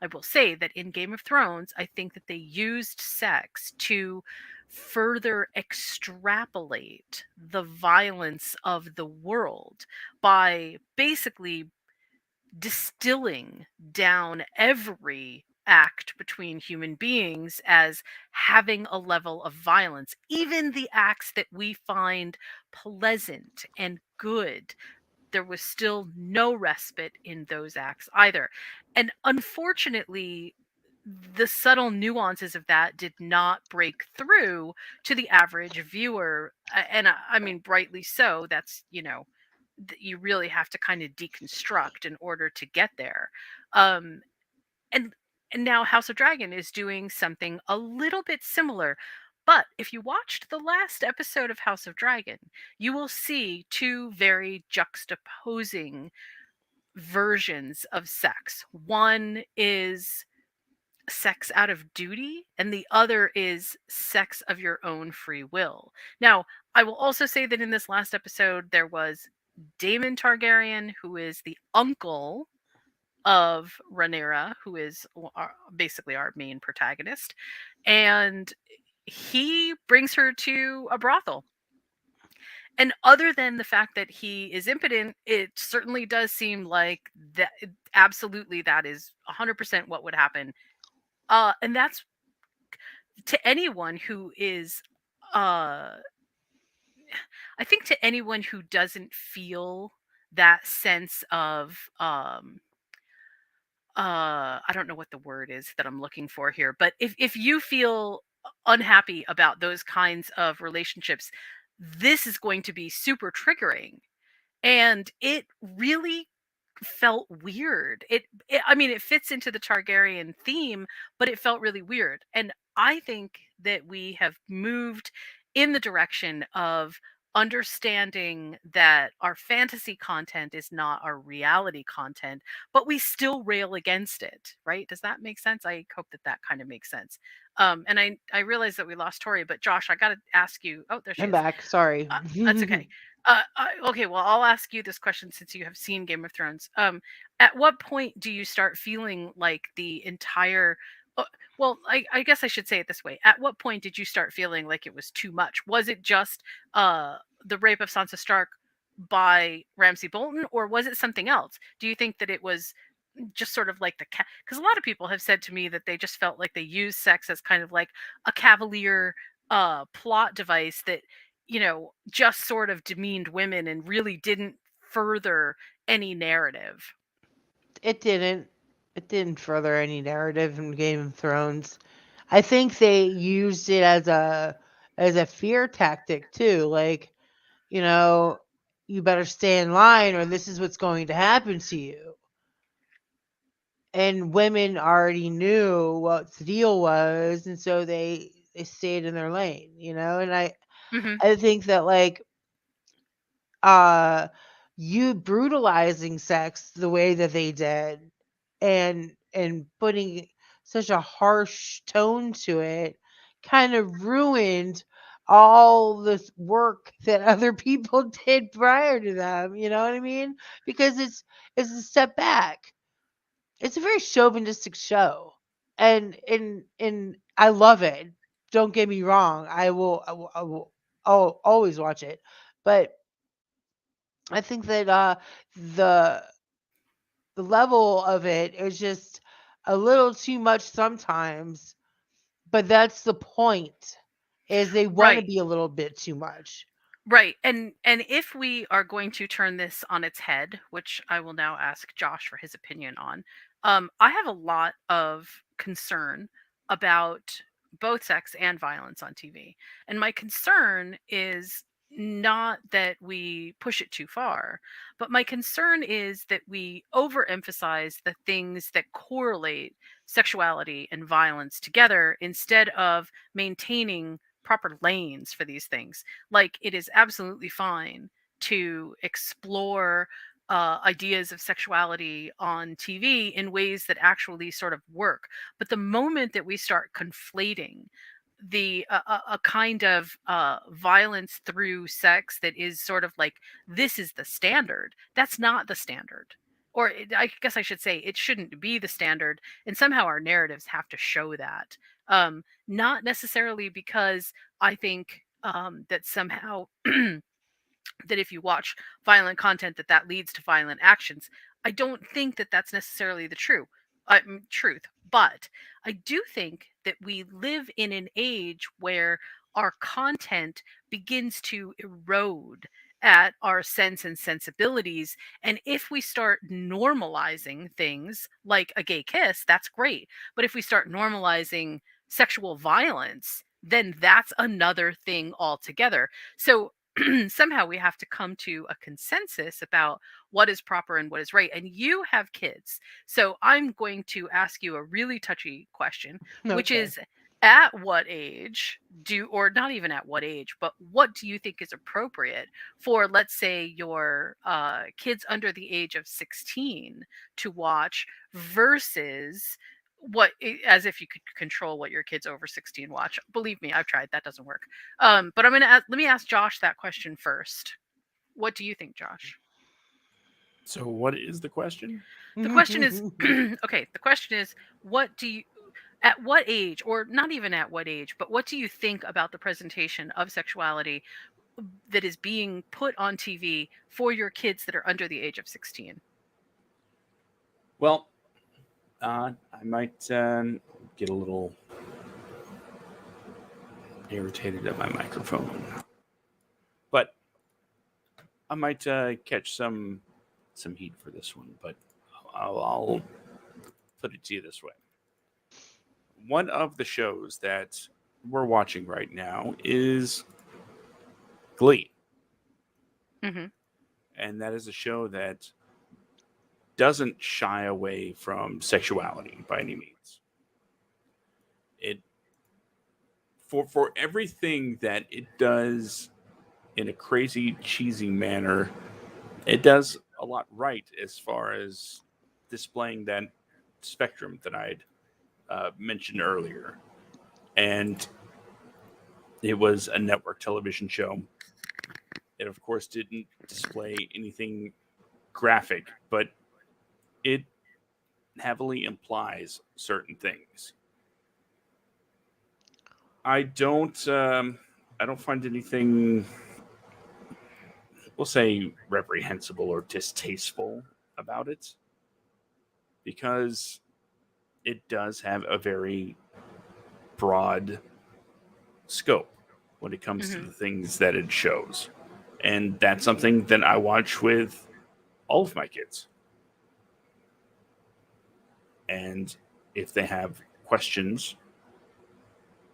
I will say that in Game of Thrones, I think that they used sex to further extrapolate the violence of the world by basically distilling down every act between human beings as having a level of violence, even the acts that we find pleasant and good. There was still no respite in those acts either. And unfortunately, the subtle nuances of that did not break through to the average viewer. And I mean, rightly so. That's, you really have to kind of deconstruct in order to get there. Um, and and now House of Dragon is doing something a little bit similar. But if you watched the last episode of House of Dragon, you will see two very juxtaposing versions of sex. One is sex out of duty, and the other is sex of your own free will. Now, I will also say that in this last episode, there was Daemon Targaryen, who is the uncle of Rhaenyra, who is basically our main protagonist, and he brings her to a brothel. And other than the fact that he is impotent, it certainly does seem like that absolutely that is 100% what would happen. And that's to anyone who is uh I think to anyone who doesn't feel that sense of I don't know what the word is that I'm looking for here, but if you feel unhappy about those kinds of relationships, this is going to be super triggering. And it really felt weird. I mean, it fits into the Targaryen theme, but it felt really weird. And I think that we have moved in the direction of understanding that our fantasy content is not our reality content, but we still rail against it, right? Does that make sense? I hope that that kind of makes sense. And I realize that we lost Tori, but Josh, I got to ask you. Oh, there she I'm is. back. Sorry. That's okay. Okay, well, I'll ask you this question since you have seen Game of Thrones. At what point do you start feeling like the entire well, I guess I should say it this way. At what point did you start feeling like it was too much? Was it just the rape of Sansa Stark by Ramsay Bolton, or was it something else? Do you think that it was just sort of like because a lot of people have said to me that they just felt like they used sex as kind of like a cavalier plot device that just sort of demeaned women and really didn't further any narrative. It didn't. It didn't further any narrative in Game of Thrones. I think they used it as a fear tactic too. Like, you know, you better stay in line or this is what's going to happen to you. And women already knew what the deal was, and so they stayed in their lane, and Hmm. I think that, like, uh you brutalizing sex the way that they did, and putting such a harsh tone to it, kind of ruined all this work that other people did prior to them. You know what I mean? Because it's a step back. It's a very chauvinistic show, and I love it. Don't get me wrong. I'll always watch it, but I think that the the level of it is just a little too much sometimes. But that's the point, is they want to Right. be a little bit too much. Right. And if we are going to turn this on its head, which I will now ask Josh for his opinion on, I have a lot of concern about both sex and violence on TV. And my concern is not that we push it too far, but my concern is that we overemphasize the things that correlate sexuality and violence together instead of maintaining proper lanes for these things. Like, it is absolutely fine to explore ideas of sexuality on TV in ways that actually sort of work. But the moment that we start conflating a kind of violence through sex that is sort of like, this is the standard, that's not the standard. Or I guess I should say it shouldn't be the standard, and somehow our narratives have to show that. Not necessarily because I think that somehow that if you watch violent content that leads to violent actions. I don't think that that's necessarily the truth, but I do think that we live in an age where our content begins to erode at our sense and sensibilities, and if we start normalizing things like a gay kiss, that's great, but if we start normalizing sexual violence, then that's another thing altogether. So somehow we have to come to a consensus about what is proper and what is right. And you have kids. So I'm going to ask you a really touchy question, which Okay. is, at what age or not even at what age, but what do you think is appropriate for, let's say, your kids under the age of 16 to watch versus as if you could control what your kids over 16 watch. Believe me, I've tried. That doesn't work. But let me ask Josh that question first. What do you think, Josh? So, what is the question? The question is okay. The question is, what do you at what age, or not even at what age, but what do you think about the presentation of sexuality that is being put on TV for your kids that are under the age of 16? Well, I might get a little irritated at my microphone, but I might catch some heat for this one. But I'll put it to you this way: one of the shows that we're watching right now is Glee, Mm-hmm. and that is a show that doesn't shy away from sexuality by any means. It for everything that it does in a crazy, cheesy manner, it does a lot right as far as displaying that spectrum that I'd mentioned earlier. And it was a network television show. It, of course, didn't display anything graphic, but it heavily implies certain things. I don't. I don't find anything, we'll say, reprehensible or distasteful about it, because it does have a very broad scope when it comes to Hmm. the things that it shows. And that's something that I watch with all of my kids. And if they have questions,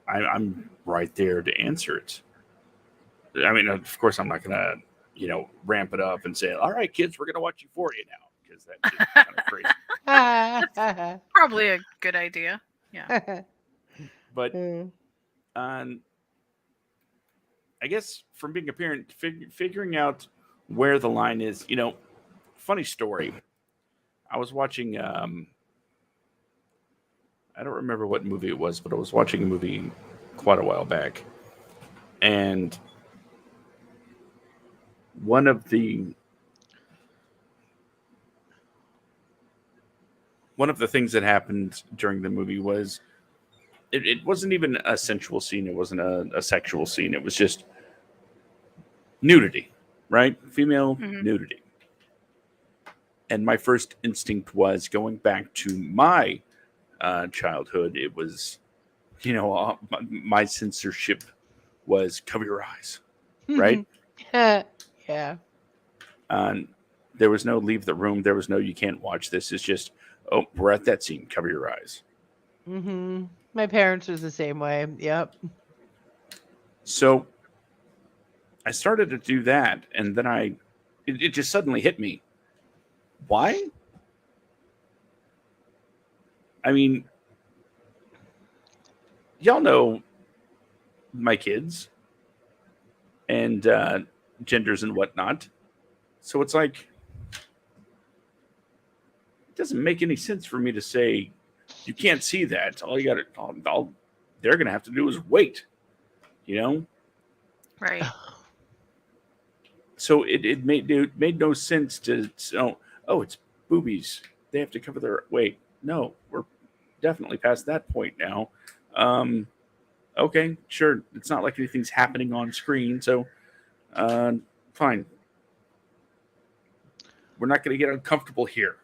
I'm right there to answer it. I mean, of course, I'm not going to, ramp it up and say, all right, kids, we're going to watch Euphoria now, because that's just kind of crazy. That's probably a good idea. Yeah. But um, I guess from being a parent, figuring out where the line is, funny story. I was watching, I don't remember what movie it was, but I was watching a movie quite a while back. And one of the one of the things that happened during the movie was it wasn't even a sensual scene. It wasn't a sexual scene. It was just nudity, right? Female Hmm. nudity. And my first instinct was going back to my childhood. It was, my censorship was cover your eyes, right? Yeah. And there was no leave the room. There was no you can't watch this. It's just, oh, we're at that scene. Cover your eyes. My parents was the same way. Yep. So I started to do that, and then it just suddenly hit me. Why? I mean, y'all know my kids and genders and whatnot. So it's like, it doesn't make any sense for me to say you can't see that. All you got to, all they're going to have to do is wait, you know? Right. So it made no sense to, oh, it's boobies. They have to cover their, wait. No, we're definitely past that point now. Um, okay, sure. It's not like anything's happening on screen, so uh, fine. We're not going to get uncomfortable here.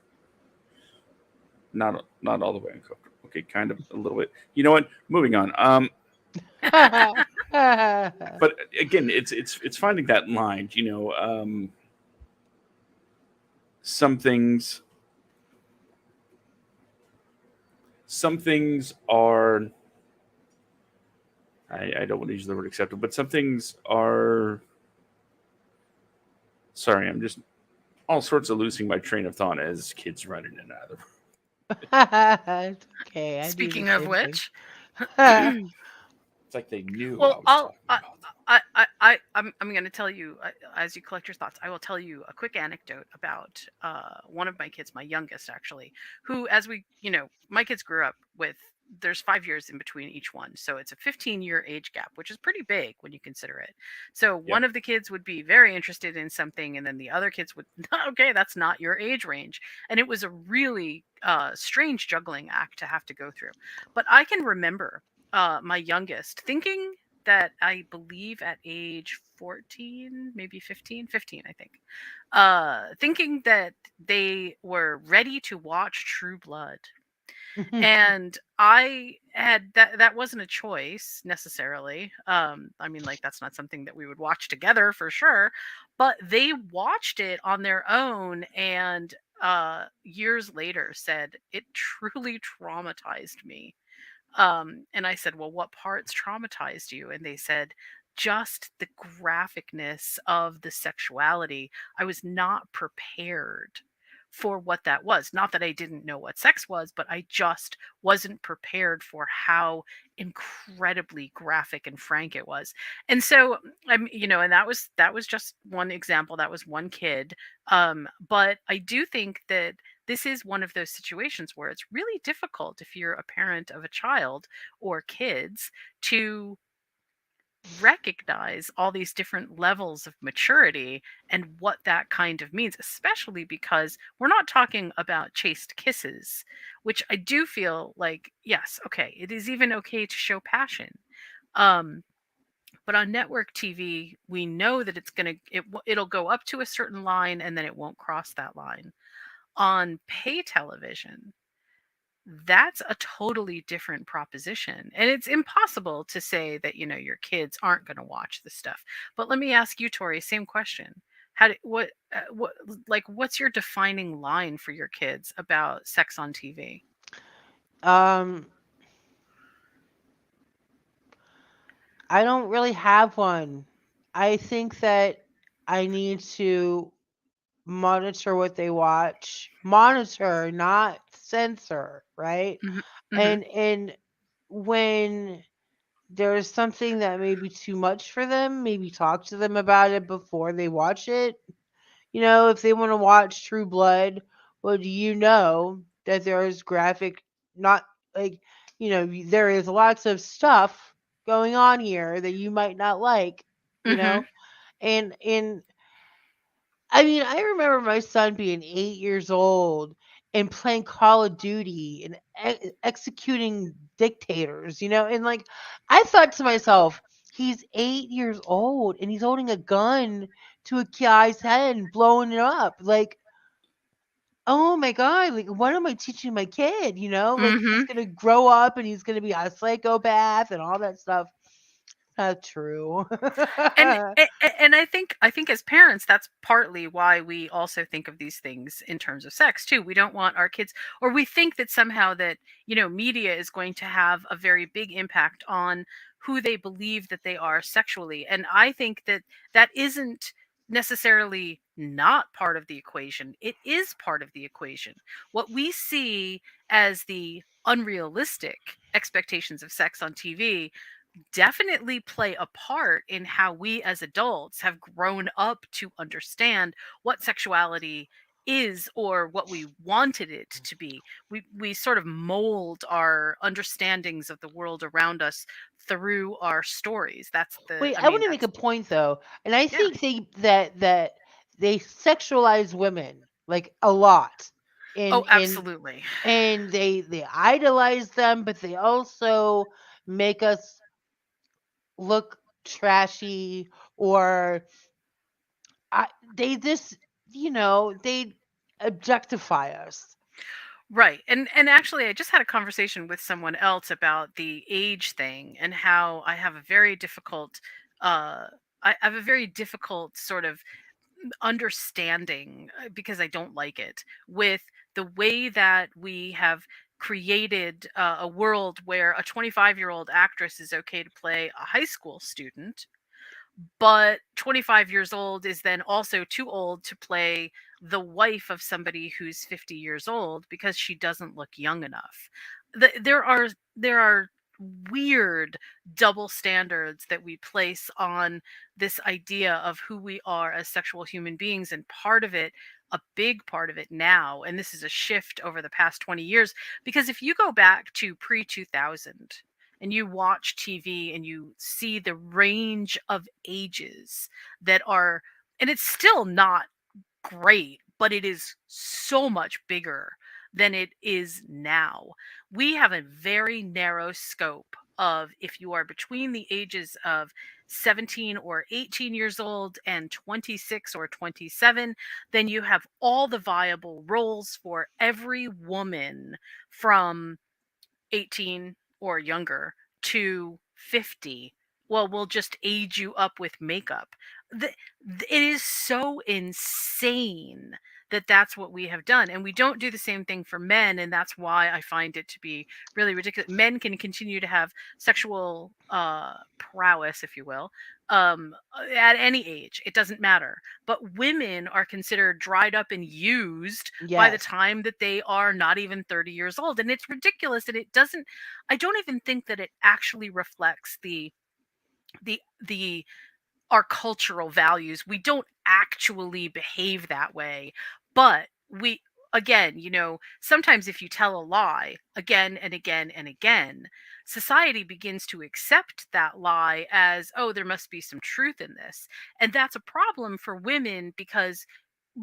Not all the way uncomfortable. Okay, kind of a little bit. You know what? Moving on. But again, it's finding that line. Some things some things are. I don't want to use the word acceptable, but some things are. Sorry, I'm just all sorts of losing my train of thought as kids running in and out of the. It's okay. I do the Speaking of same thing. which, It's like they knew I well, was talking about them. I'm going to tell you as you collect your thoughts. I will tell you a quick anecdote about one of my kids, my youngest actually, who, as my kids grew up with. There's 5 years in between each one, so it's a 15-year age gap, which is pretty big when you consider it. So Yep. one of the kids would be very interested in something, and then the other kids would, okay, that's not your age range, and it was a really strange juggling act to have to go through. But I can remember my youngest thinking that I believe at age 14, maybe 15, I think, thinking that they were ready to watch True Blood. And I had that wasn't a choice necessarily. I mean, like, that's not something that we would watch together for sure, but they watched it on their own, and years later said it truly traumatized me. And I said, well, what parts traumatized you? And they said, just the graphicness of the sexuality. I was not prepared for what that was. Not that I didn't know what sex was, but I just wasn't prepared for how incredibly graphic and frank it was. And so and that was just one example. That was one kid. But I do think that this is one of those situations where it's really difficult if you're a parent of a child or kids to recognize all these different levels of maturity and what that kind of means, especially because we're not talking about chaste kisses, which I do feel like, yes, okay, it is even okay to show passion. Um, but on network TV, we know that it'll go up to a certain line and then it won't cross that line. On pay television, that's a totally different proposition. And it's impossible to say that, your kids aren't going to watch this stuff. But let me ask you, Tori, same question. What's your defining line for your kids about sex on TV? Um, I don't really have one. I think that I need to monitor what they watch. Monitor, not censor, right? Hmm. Hmm. And when there's something that may be too much for them, maybe talk to them about it before they watch it. If they want to watch True Blood, well, do you know that there is graphic, not like, there is lots of stuff going on here that you might not like, you Hmm. know? And I mean, I remember my son being 8 years old and playing Call of Duty and executing dictators, and like, I thought to myself, he's 8 years old and he's holding a gun to a guy's head and blowing it up. Like, oh my God, like, what am I teaching my kid? Like, he's Hmm. going to grow up and he's going to be a psychopath and all that stuff. Not true. And I think as parents, that's partly why we also think of these things in terms of sex too. We don't want our kids, or we think that somehow that media is going to have a very big impact on who they believe that they are sexually. And I think that that isn't necessarily not part of the equation. It is part of the equation. What we see as the unrealistic expectations of sex on TV definitely play a part in how we as adults have grown up to understand what sexuality is or what we wanted it to be. We sort of mold our understandings of the world around us through our stories. That's the Wait, I I mean want to make that's a point though, and I yeah. think that they sexualize women like a lot, Oh, in absolutely. and they idolize them, but they also make us look trashy, or they just they objectify us. Right. And actually I just had a conversation with someone else about the age thing and how uh I have a very difficult sort of understanding, because I don't like it, with the way that we have created a world where a 25-year-old actress is okay to play a high school student, but 25 years old is then also too old to play the wife of somebody who's 50 years old because she doesn't look young enough. There are weird double standards that we place on this idea of who we are as sexual human beings, and a big part of it now, and this is a shift over the past 20 years, because if you go back to pre 2000 and you watch TV and you see the range of ages that are, and it's still not great, but it is so much bigger than it is now. We have a very narrow scope of if you are between the ages of 17 or 18 years old and 26 or 27, then you have all the viable roles for every woman from 18 or younger to 50. Well, we'll just age you up with makeup. it is so insane that that's what we have done, and we don't do the same thing for men, and that's why I find it to be really ridiculous. Men can continue to have sexual prowess, if you will, at any age. It doesn't matter. But women are considered dried up and used by the Yes. time that they are not even 30 years old, and it's ridiculous. And it doesn't. I don't even think that it actually reflects the our cultural values. We don't actually behave that way, but we, again, sometimes if you tell a lie again and again and again, society begins to accept that lie as, oh, there must be some truth in this. And that's a problem for women because,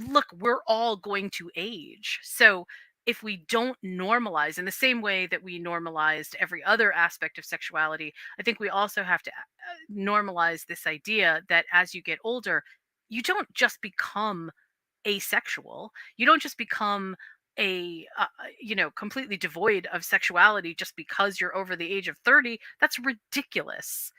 look, we're all going to age. So if we don't normalize in the same way that we normalized every other aspect of sexuality, I think we also have to normalize this idea that as you get older, you don't just become asexual. You don't just become completely devoid of sexuality just because you're over the age of 30. That's ridiculous.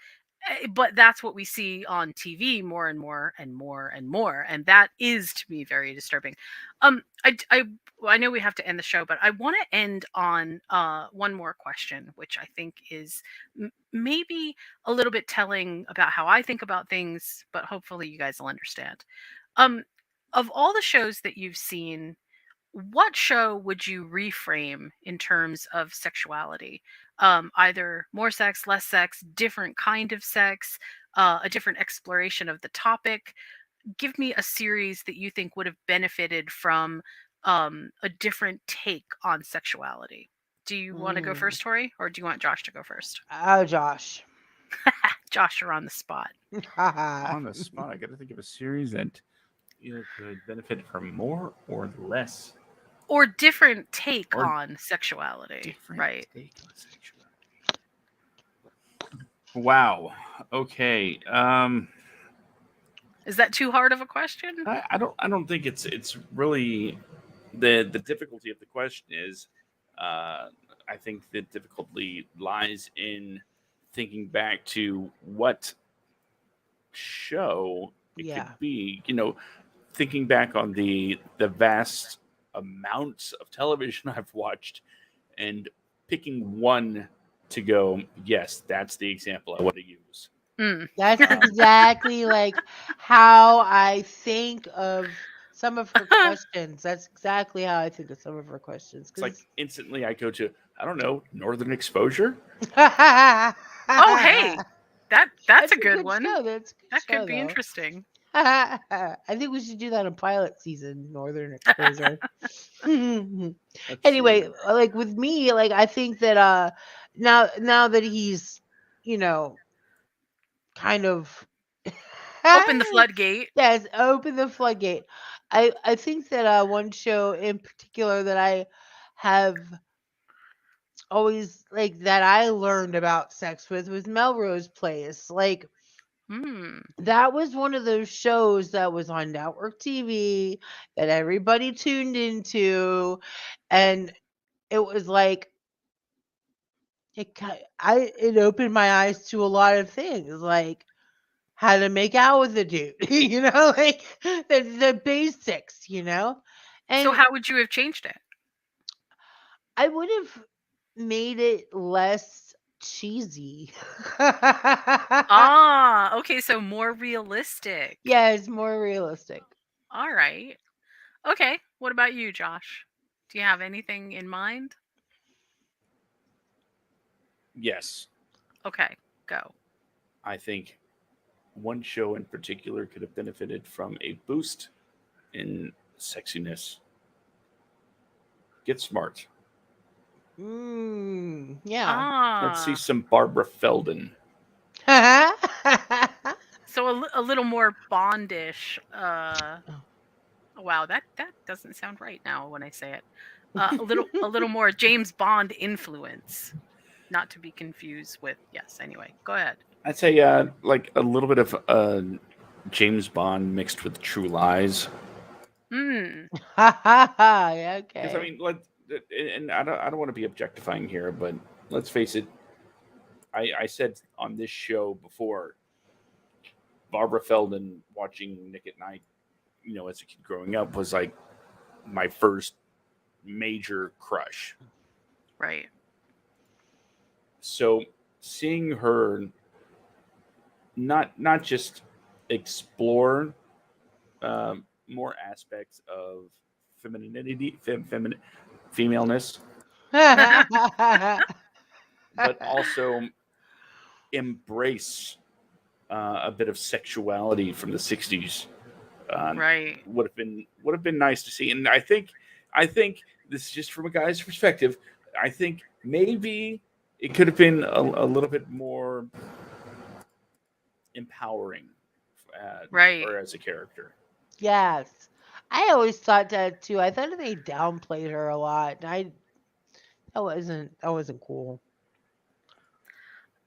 But that's what we see on TV more and more and more and more, and that is to me very disturbing. I know we have to end the show, but I want to end on one more question, which I think is maybe a little bit telling about how I think about things, but hopefully you guys will understand. Um, of all the shows that you've seen, what show would you reframe in terms of sexuality? Either more sex, less sex, different kind of sex, a different exploration of the topic. Give me a series that you think would have benefited from a different take on sexuality. Do you want to go Mm. first, Tori, or do you want Josh to go first? Oh, Josh. Josh, you're on the spot. On the spot, I got to think of a series that either could benefit from more or less. Or different take Or on sexuality, Different right? take on sexuality. Wow. Okay. Is that too hard of a question? I don't think it's really the difficulty of the question is I think the difficulty lies in thinking back to what show it Yeah. could be. Thinking back on the vast amounts of television I've watched and picking one to go, yes, that's the example I want to use. That's exactly like how I think of some of her questions. That's exactly how I think of some of her questions. It's like instantly I go to, I don't know, Northern Exposure. Oh, hey, that's a good one. Show. That's a good That show, could be though. interesting. I think we should do that in pilot season, Northern Exposure. Let's Anyway, see. like with me, like I think that now that he's, kind of Open the floodgate. Yes, open the floodgate. I think that one show in particular that I have always like that I learned about sex with was Melrose Place. Like that was one of those shows that was on network TV that everybody tuned into, and it was like it opened my eyes to a lot of things, like how to make out with a dude, like the basics, So and how would you have changed it? I would have made it less cheesy. Ah, okay, so more realistic. Yeah, it's more realistic. All right. Okay, what about you, Josh? Do you have anything in mind? Yes, Okay, go. I think one show in particular could have benefited from a boost in sexiness. Get Smart. Yeah. Let's see Ah, some Barbara Feldon. so a little more Bondish. Wow, that doesn't sound right now when I say it. A little more James Bond influence, not to be confused with. Yes. Anyway, go ahead. I'd say like a little bit of James Bond mixed with True Lies. Hmm. Yeah, Because I okay. mean, and I don't want to be objectifying here, but let's face it. I said on this show before, Barbara Feldon watching Nick at Night, as a kid growing up was like my first major crush. Right. So seeing her not just explore more aspects of femininity, femaleness, but also embrace a bit of sexuality from the '60s. Right. Would have been nice to see, and I think this is just from a guy's perspective. I think maybe it could have been a little bit more empowering Right. for her as a character. Yes. I always thought that too. I thought they downplayed her a lot. And that wasn't cool.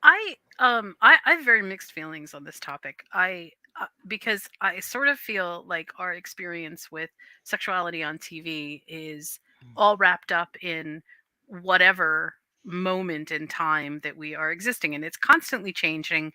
I have very mixed feelings on this topic. Because I sort of feel like our experience with sexuality on TV is all wrapped up in whatever moment in time that we are existing in. It's constantly changing,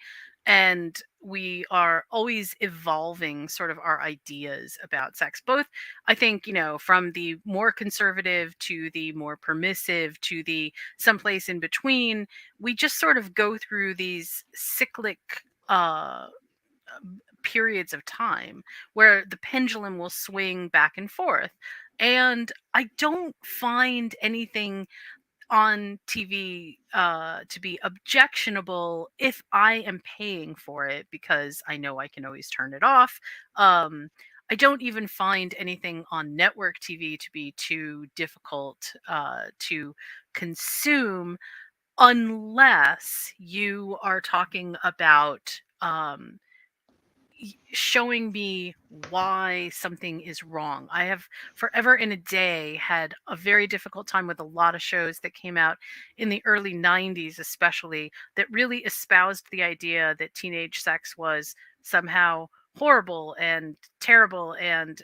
and we are always evolving sort of our ideas about sex. Both, I think, from the more conservative to the more permissive to the someplace in between. We just sort of go through these cyclic periods of time where the pendulum will swing back and forth. And I don't find anything on TV to be objectionable if I am paying for it because I know I can always turn it off. I don't even find anything on network TV to be too difficult to consume unless you are talking about showing me why something is wrong. I have forever in a day had a very difficult time with a lot of shows that came out in the early 90s, especially, that really espoused the idea that teenage sex was somehow horrible and terrible, and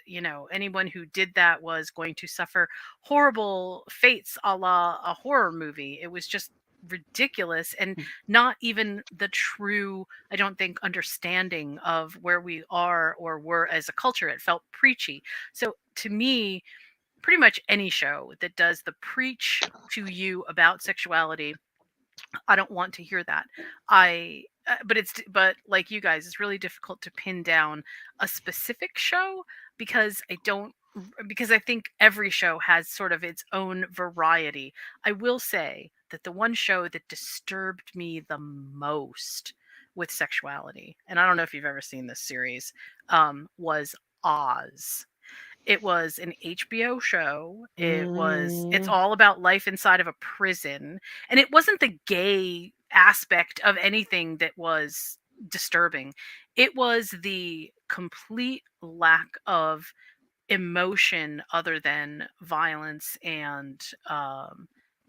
anyone who did that was going to suffer horrible fates, a la a horror movie. It was just ridiculous and not even the true, I don't think, understanding of where we are or were as a culture. It felt preachy. So to me, pretty much any show that does the preach to you about sexuality, I don't want to hear that. But like you guys, it's really difficult to pin down a specific show because I think every show has sort of its own variety. I will say that the one show that disturbed me the most with sexuality, and I don't know if you've ever seen this series, was Oz. It was an HBO show. It's Mm, all about life inside of a prison. And it wasn't the gay aspect of anything that was disturbing. It was the complete lack of emotion other than violence and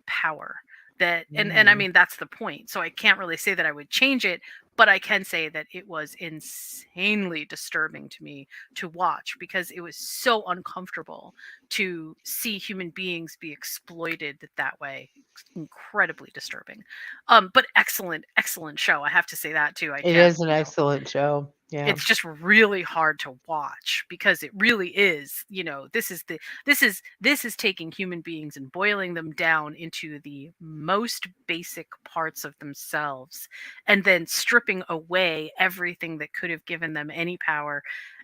power. And I mm. mean, that's the point. So I can't really say that I would change it, but I can say that it was insanely disturbing to me to watch because it was so uncomfortable to see human beings be exploited that way. Incredibly disturbing. But excellent show. I have to say that too. I It can't, is an excellent show. Yeah. it's just really hard to watch because it really is, this is taking human beings and boiling them down into the most basic parts of themselves and then stripping away everything that could have given them any power,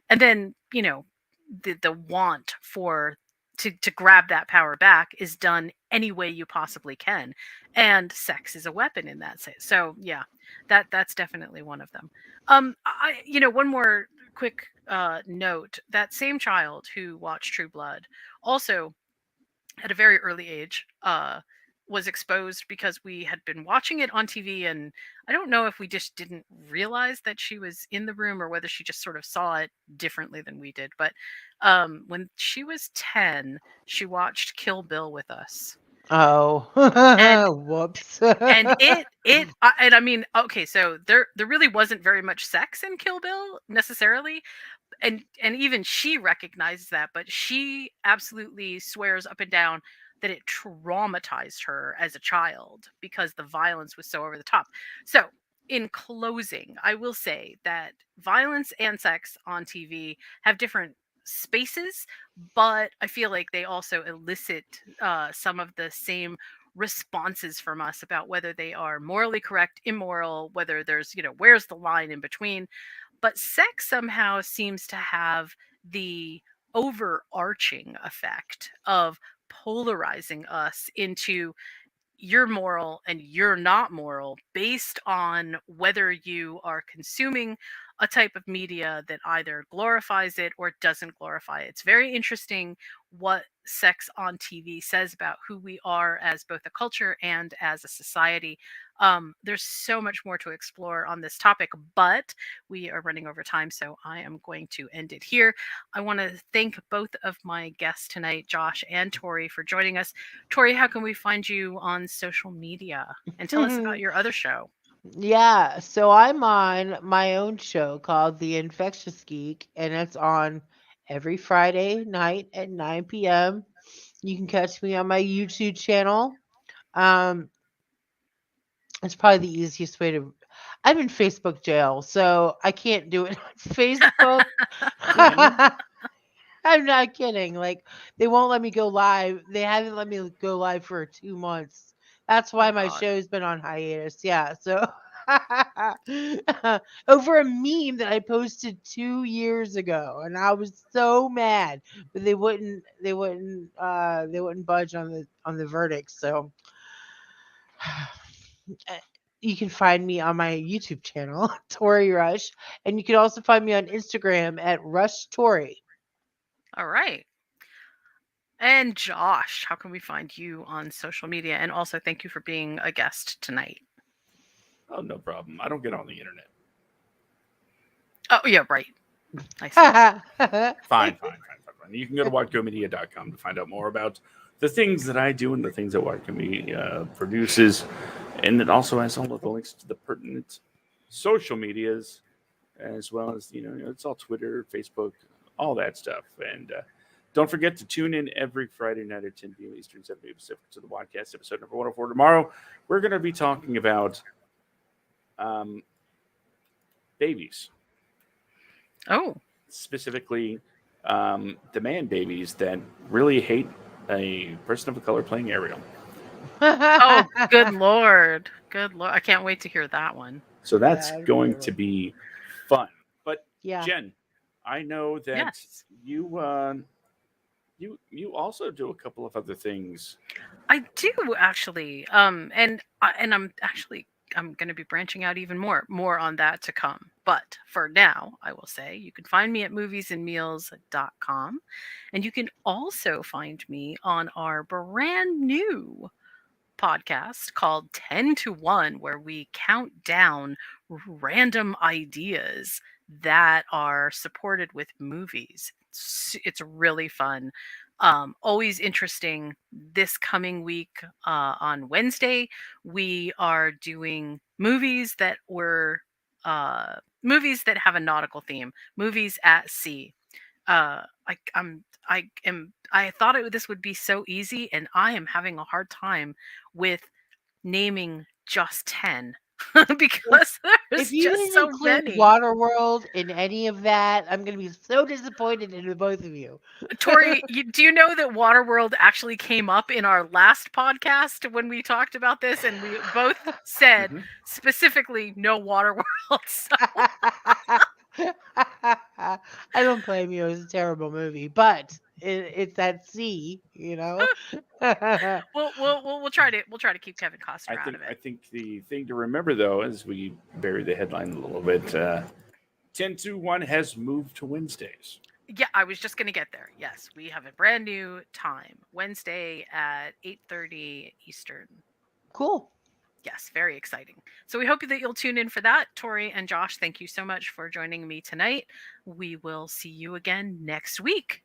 and then the want for to grab that power back is done any way you possibly can, and sex is a weapon in that sense. So yeah, that's definitely one of them. One more quick note. That same child who watched True Blood also, at a very early age, was exposed because we had been watching it on TV, and I don't know if we just didn't realize that she was in the room or whether she just sort of saw it differently than we did. But when she was 10, she watched Kill Bill with us. Oh. And Whoops. and I mean, okay, so there really wasn't very much sex in Kill Bill necessarily, and even she recognizes that, but she absolutely swears up and down that it traumatized her as a child because the violence was so over the top. So in closing, I will say that violence and sex on TV have different spaces, but I feel like they also elicit some of the same responses from us about whether they are morally correct, immoral, whether there's, where's the line in between. But sex somehow seems to have the overarching effect of polarizing us into you're moral and you're not moral based on whether you are consuming a type of media that either glorifies it or doesn't glorify it. It's very interesting what sex on TV says about who we are as both a culture and as a society. There's so much more to explore on this topic, but we are running over time, so I am going to end it here. I want to thank both of my guests tonight, Josh and Tori, for joining us. Tori, how can we find you on social media? And tell us about your other show. Yeah, so I'm on my own show called The Infectious Geek, and it's on every Friday night at 9 p.m. You can catch me on my YouTube channel. Um, it's probably the easiest way to. I'm in Facebook jail, so I can't do it on Facebook. I'm not kidding. Like, they won't let me go live. They haven't let me go live for 2 months. That's why Oh, my God. show's been on hiatus. Yeah. So over a meme that I posted 2 years ago, and I was so mad, but they wouldn't budge on the verdict. So you can find me on my YouTube channel, Tori Rush, and you can also find me on Instagram at Rush Tori. All right. And Josh, how can we find you on social media? And also, thank you for being a guest tonight. Oh, no problem. I don't get on the internet. Oh, yeah, right. I see. Fine. You can go to watcomedia.com to find out more about the things that I do and the things that Watco Media produces. And it also has all of the links to the pertinent social medias, as well as, it's all Twitter, Facebook, all that stuff. And don't forget to tune in every Friday night at 10 p.m. Eastern, 7 p.m. Pacific to the podcast episode number 104. Tomorrow, we're going to be talking about babies. Oh. Specifically, demand babies that really hate a person of color playing Ariel. Oh, good Lord. Good Lord. I can't wait to hear that one. So that's Yeah, going to be fun. But yeah. Jen, I know that Yes. you also do a couple of other things. I do actually. And I'm going to be branching out even more on that to come. But for now, I will say you can find me at moviesandmeals.com, and you can also find me on our brand new podcast called 10 to 1, where we count down random ideas that are supported with movies. It's really fun. Always interesting. This coming week on Wednesday, we are doing movies that have a nautical theme, movies at sea. I thought this would be so easy, and I am having a hard time with naming just 10 because there's If you just didn't so include many. Waterworld in any of that, I'm going to be so disappointed in the both of you. Tori, do you know that Waterworld actually came up in our last podcast when we talked about this, and we both said specifically no Waterworld. So. I don't blame you. It was a terrible movie, but it's at sea, We'll try to keep Kevin Costner out of I it. think the thing to remember, though, as we bury the headline a little bit, 10 to 1 has moved to Wednesdays. Yeah, I was just going to get there. Yes, we have a brand new time, Wednesday at 8:30 Eastern. Cool. Yes, very exciting. So we hope that you'll tune in for that. Tori and Josh, thank you so much for joining me tonight. We will see you again next week.